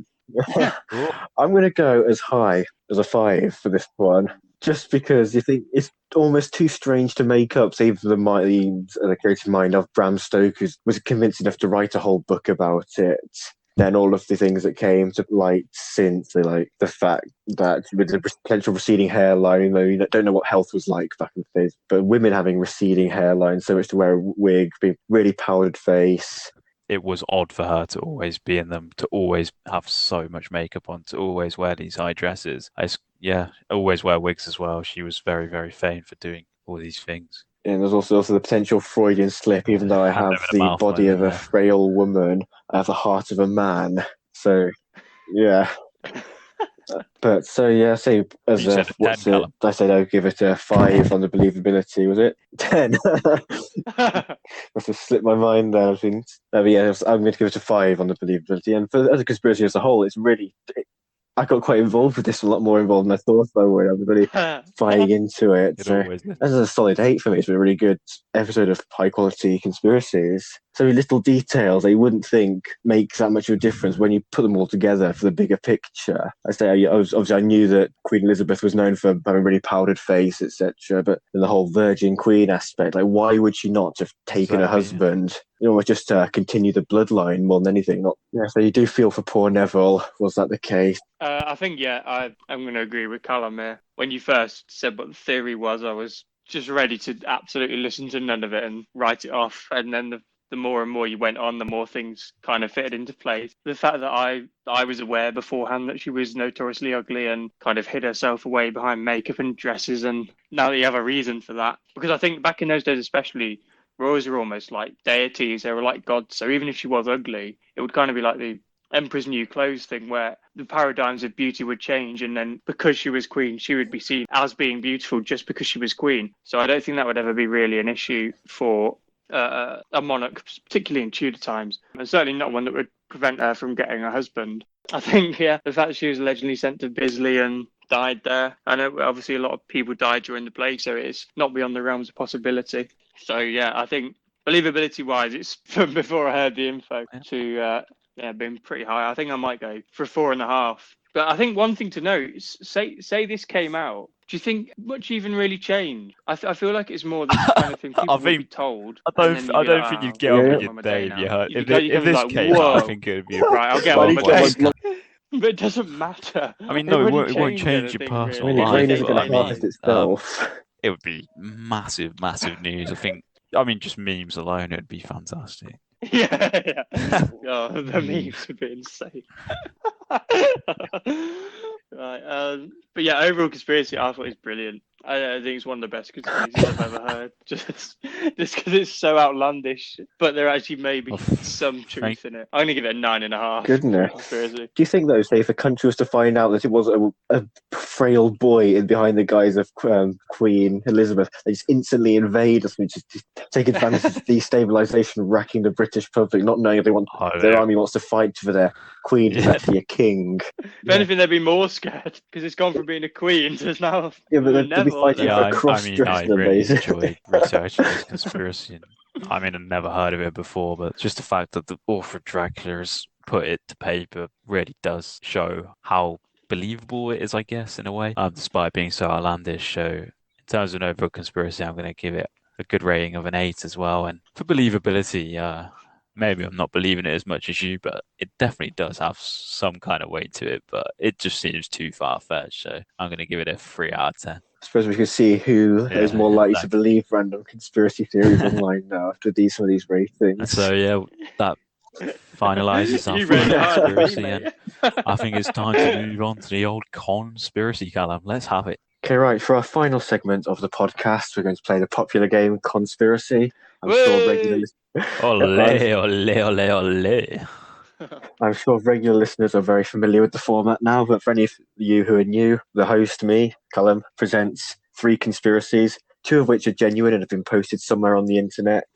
Cool.
I'm going to go as high as a 5 for this one, just because you think it's almost too strange to make up, save for the minds, the creative mind of Bram Stoker, who was convinced enough to write a whole book about it. Then all of the things that came to light since, like the fact that with the potential receding hairline, though you don't know what health was like back in the days, but women having receding hairline, so much to wear a wig, being really powdered face.
It was odd for her to always be in them, to always have so much makeup on, to always wear these high dresses. Always wear wigs as well. She was very, very famed for doing all these things.
And there's also the potential Freudian slip, even though I
Hand
have
over the
the
mouth
body of a
moment
frail woman, I have the heart of a man. So, yeah. But so yeah, say as
You said a 10,
what's it?
Callum.
I said I'd give it a 5 on the believability. Was it 10? Must have slipped my mind there. I'm going to give it a 5 on the believability. And for the conspiracy as a whole, I got quite involved with this, a lot more involved than I thought I would. I was really buying into it.
It
So
always is.
this is a solid 8 for me. It's been a really good episode of high quality conspiracies. So little details that you wouldn't think make that much of a difference when you put them all together for the bigger picture. Obviously I knew that Queen Elizabeth was known for having a really powdered face, etc. But the whole Virgin Queen aspect, like why would she not have taken her
Exactly, yeah.
husband? Just to continue the bloodline more than anything. Not yeah. So you do feel for poor Neville. Was that the case?
I think, I'm going to agree with Callum here. When you first said what the theory was, I was just ready to absolutely listen to none of it and write it off. And then the more and more you went on, the more things kind of fitted into place. The fact that I was aware beforehand that she was notoriously ugly and kind of hid herself away behind makeup and dresses, and now that you have a reason for that. Because I think back in those days especially, royals were almost like deities, they were like gods. So even if she was ugly, it would kind of be like the Emperor's New Clothes thing, where the paradigms of beauty would change, and then because she was queen, she would be seen as being beautiful just because she was queen. So I don't think that would ever be really an issue for a monarch, particularly in Tudor times, and certainly not one that would prevent her from getting a husband. I think, the fact that she was allegedly sent to Bisley and died there. I know obviously a lot of people died during the plague, so it's not beyond the realms of possibility. So I think believability wise, it's from before I heard the info to been pretty high. I think I might go for 4.5. But I think one thing to note is, say this came out, do you think much even really changed? I feel like it's more the kind of thing people would be told.
I don't think you'd get on with your day if you heard. If this
like,
came out, I think it would be
right. I'll get on my day. But it doesn't matter.
I mean, no, it won't change your personal
life.
life.
It isn't going to harvest itself.
It would be massive news. I mean, just memes alone, it would be fantastic.
Yeah. Oh, the memes would be insane. Right. But yeah, overall conspiracy, I thought it's brilliant. I think it's one of the best conspiracies I've ever heard. Just because it's so outlandish, but there actually may be some truth in it. I'm gonna give it a 9.5.
Goodness.
Conspiracy.
Do you think though, say if a country was to find out that it was a frail boy in behind the guise of Queen Elizabeth, they just instantly invade us, just take advantage of destabilization, racking the British public, not knowing if their army wants to fight for their queen who's actually a king?
If anything, they'd be more scared because it's gone from being a queen to now.
But they'd be fighting for a cross-dresser,
I really enjoyed researching this conspiracy. I mean, I've never heard of it before, but just the fact that the author of Dracula has put it to paper really does show how believable it is, I guess, in a way, despite being so outlandish. So in terms of an overall conspiracy, I'm going to give it a good rating of an 8 as well. And for believability, maybe I'm not believing it as much as you, but it definitely does have some kind of weight to it, but it just seems too far-fetched. So I'm going to give it a 3 out of 10.
I suppose we can see who is more likely to believe random conspiracy theories online now after some of these ratings.
So that finalises our conspiracy, and I think it's time to move on to the old conspiracy, Callum. Let's have it.
Okay, right. For our final segment of the podcast, we're going to play the popular game Conspiracy. I'm sure regular
Ole.
I'm sure regular listeners are very familiar with the format now, but for any of you who are new, the host, me, Callum, presents 3 conspiracies, 2 of which are genuine and have been posted somewhere on the internet,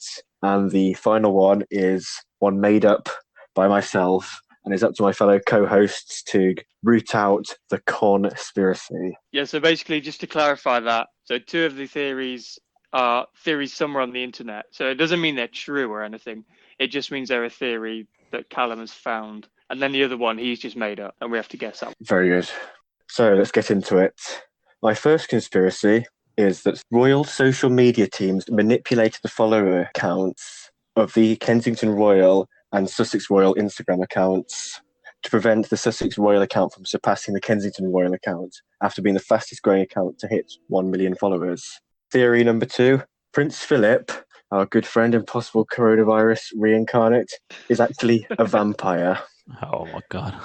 and the final one is one made up by myself, and it's up to my fellow co-hosts to root out the conspiracy.
Yeah, so basically, just to clarify that, so 2 of the theories are theories somewhere on the internet. So it doesn't mean they're true or anything. It just means they're a theory that Callum has found. And then the other one, he's just made up, and we have to guess that one.
Very good. So let's get into it. My first conspiracy is that royal social media teams manipulated the follower accounts of the Kensington Royal and Sussex Royal Instagram accounts to prevent the Sussex Royal account from surpassing the Kensington Royal account after being the fastest growing account to hit 1 million followers. Theory number 2, Prince Philip, our good friend and possible coronavirus reincarnate, is actually a vampire.
Oh my god.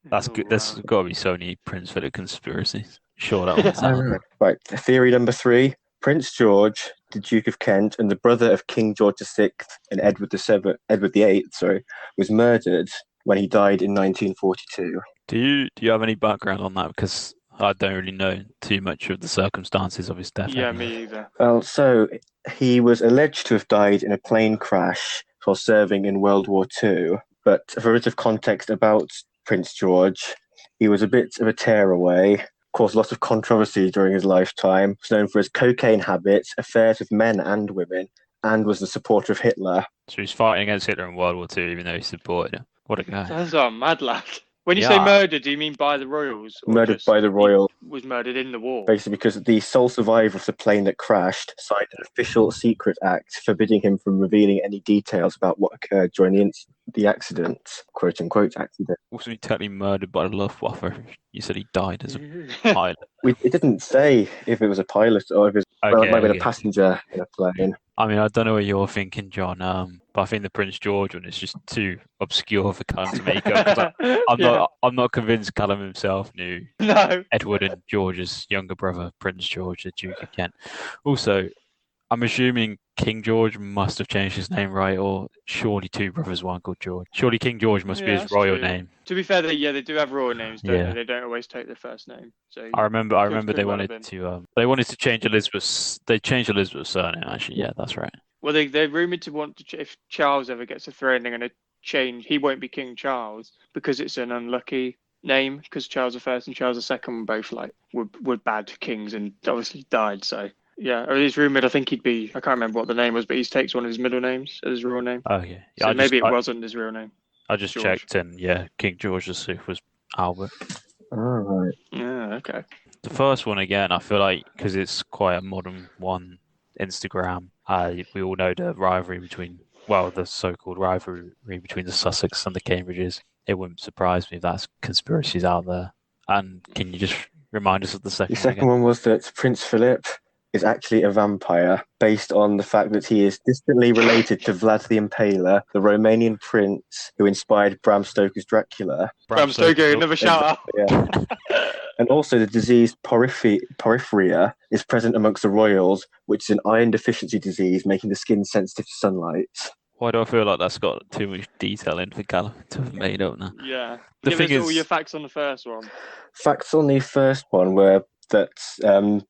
That's good. There's got to be so many Prince Philip conspiracies. Sure, that one's out.
Right. Theory number 3, Prince George, the Duke of Kent, and the brother of King George VI and Edward VIII, was murdered when he died in 1942.
Do you have any background on that? Because I don't really know too much of the circumstances of his death.
Yeah, me either.
Well, so he was alleged to have died in a plane crash while serving in World War II. But for a bit of context about Prince George, he was a bit of a tearaway, caused lots of controversy during his lifetime, was known for his cocaine habits, affairs with men and women, and was the supporter of Hitler.
So he's fighting against Hitler in World War II, even though he supported him. What a guy.
Sounds like a mad lad. When you say murdered, do you mean by the royals? Or
murdered by the royal.
Was murdered in the war?
Basically because the sole survivor of the plane that crashed signed an official secret act forbidding him from revealing any details about what occurred during the accident, quote-unquote accident.
Wasn't he technically murdered by the Luftwaffe? You said he died as a pilot.
It didn't say if it was a pilot or if it might have been a passenger in a plane.
I mean, I don't know what you're thinking, John, but I think the Prince George one is just too obscure for Callum to make up. I'm not convinced Callum himself knew Edward and George's younger brother, Prince George, the Duke of Kent. Also, I'm assuming King George must have changed his name, right? Or surely 2 brothers, one called George. Surely King George must be his royal name.
To be fair, they do have royal names, don't they? They don't always take their first name. So
I remember they wanted to change Elizabeth's. They changed Elizabeth's surname. Actually, yeah, that's right.
Well, they're rumored to want to. If Charles ever gets a throne, they're going to change. He won't be King Charles because it's an unlucky name. Because Charles I and Charles II were both were bad kings and obviously died. So. Yeah, it's rumoured. I think he'd be. I can't remember what the name was, but he takes one of his middle names as his real name.
Oh yeah.
So maybe it wasn't his real name.
I just checked, and yeah, King George VI was Albert.
Oh, right.
Yeah. Okay.
The first one again, I feel like because it's quite a modern one, Instagram. We all know the rivalry between, the so-called rivalry between the Sussex and the Cambridges. It wouldn't surprise me if that's conspiracies out there. And can you just remind us of the second?
The second one was that Prince Philip is actually a vampire, based on the fact that he is distantly related to Vlad the Impaler, the Romanian prince who inspired Bram Stoker's Dracula.
Bram Stoker, another shout out.
Yeah. And also the disease porphyria is present amongst the royals, which is an iron deficiency disease, making the skin sensitive to sunlight.
Why do I feel like that's got too much detail in for Callum to have made up now?
Yeah.
Give us
all your facts on the first one.
Facts on the first one were that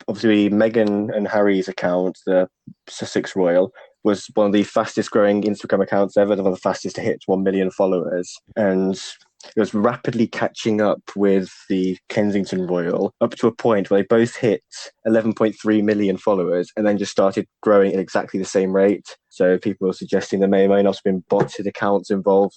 obviously Meghan and Harry's account, the Sussex Royal, was one of the fastest growing Instagram accounts ever, one of the fastest to hit 1 million followers. And it was rapidly catching up with the Kensington Royal, up to a point where they both hit 11.3 million followers and then just started growing at exactly the same rate. So people were suggesting there may not have been botted accounts involved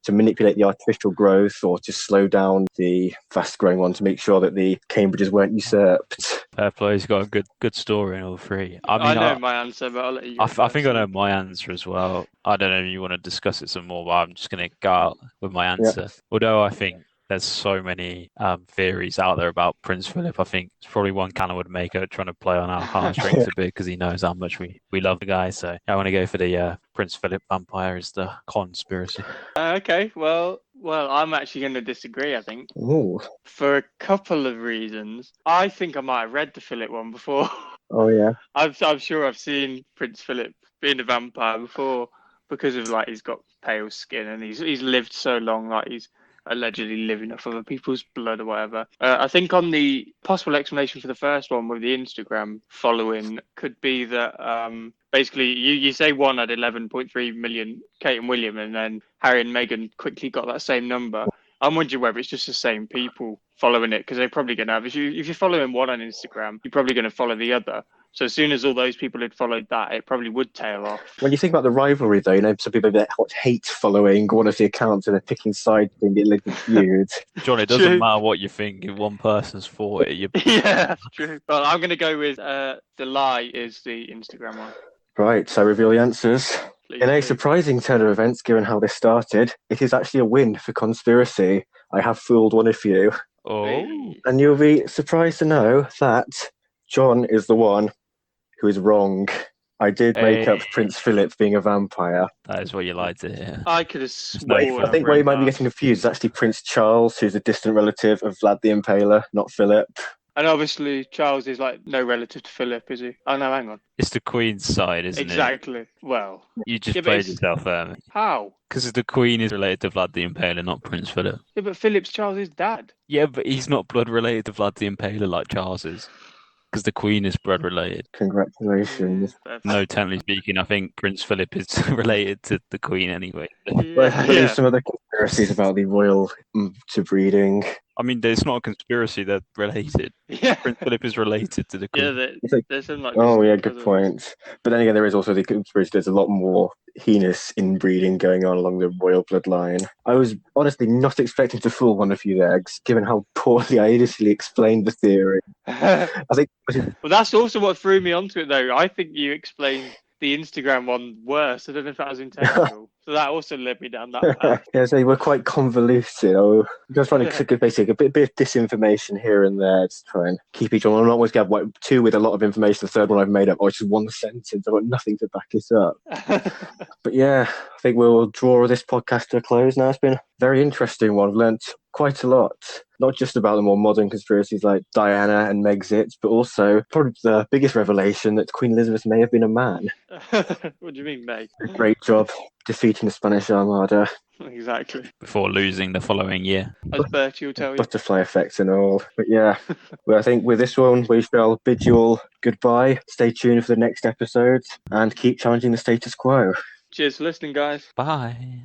to manipulate the artificial growth or to slow down the fast-growing one to make sure that the Cambridges weren't usurped.
Fair play, he's got a good story in all 3.
I know my answer, but I'll let you.
I think I know my answer as well. I don't know if you want to discuss it some more, but I'm just going to go out with my answer. Yep. Although I think there's so many theories out there about Prince Philip, I think it's probably one Callum would make it, trying to play on our heartstrings a bit because he knows how much we love the guy. So I want to go for the Prince Philip vampire is the conspiracy.
Okay, well, Well, I'm actually going to disagree, I think,
Ooh.
for a couple of reasons. I think I might have read the Philip one before.
Oh, yeah.
I'm sure I've seen Prince Philip being a vampire before because of like he's got pale skin and he's lived so long, like he's allegedly living off other people's blood or whatever. I think on the possible explanation for the first one with the Instagram following could be that basically you say one had 11.3 million, Kate and William, and then Harry and Meghan quickly got that same number. I'm wondering whether it's just the same people following it, because they're probably going to have, if you're following one on Instagram, you're probably going to follow the other. So as soon as all those people had followed that, it probably would tail off.
When you think about the rivalry, though, some people that hate following one of the accounts and they're picking sides in the alleged feud.
John, it doesn't matter what you think. If one person's for it, you...
Yeah, that's true. Well, I'm going to go with the lie is the Instagram one.
Right, so reveal the answers.
Please,
In a
please.
surprising turn of events, given how this started, it is actually a win for Conspiracy. I have fooled one of you.
Oh,
Hey.
And you'll be surprised to know that John is the one who is wrong. I did make up Prince Philip being a vampire.
that is what you like to hear.
I could have sworn.
Wait, I think where you might be getting confused is actually Prince Charles, who's a distant relative of Vlad the Impaler, not Philip.
And obviously, Charles is like no relative to Philip, is he? Oh, no, hang on.
It's the Queen's side, isn't
Exactly. Well,
it? You just
Yeah, but
played
it's-
yourself there.
how?
Because the Queen is related to Vlad the Impaler, not Prince Philip.
Yeah, but Philip's Charles' dad.
Yeah, but he's not blood related to Vlad the Impaler like Charles is. Because the Queen is blood related.
Congratulations.
Yeah,
No, technically speaking, I think Prince Philip is related to the Queen anyway.
Let's believe some other conspiracies about the royal to breeding.
I mean, there's not a conspiracy, they're related.
Yeah.
Prince Philip is related to the
Yeah,
Queen.
It's like,
there's some like.
oh, yeah,
distant
good
cousins.
point. But then again, there is also the conspiracy. There's a lot more heinous inbreeding going on along the royal bloodline. I was honestly not expecting to fool one of you there, given how poorly I initially explained the theory. I think
Well, that's also what threw me onto it, though. I think you explained the Instagram one worse. I don't know if that was intentional. So that also led me down that path.
yeah, so they were quite convoluted. I was just trying to basically a bit of disinformation here and there to try and keep each one. I'm not always get two with a lot of information. The third one I've made up, or just one sentence. I've got nothing to back it up. But yeah, I think we'll draw this podcast to a close now. It's been a very interesting one. I've learnt quite a lot, not just about the more modern conspiracies like Diana and Megxit, but also probably the biggest revelation that Queen Elizabeth may have been a man.
What do you mean, mate?
Great job defeating the Spanish Armada.
Exactly.
Before losing the following year.
As Bertie will tell you.
Butterfly effect and all. But yeah, well, I think with this one, we shall bid you all goodbye. Stay tuned for the next episode and keep challenging the status quo.
Cheers for listening, guys.
Bye.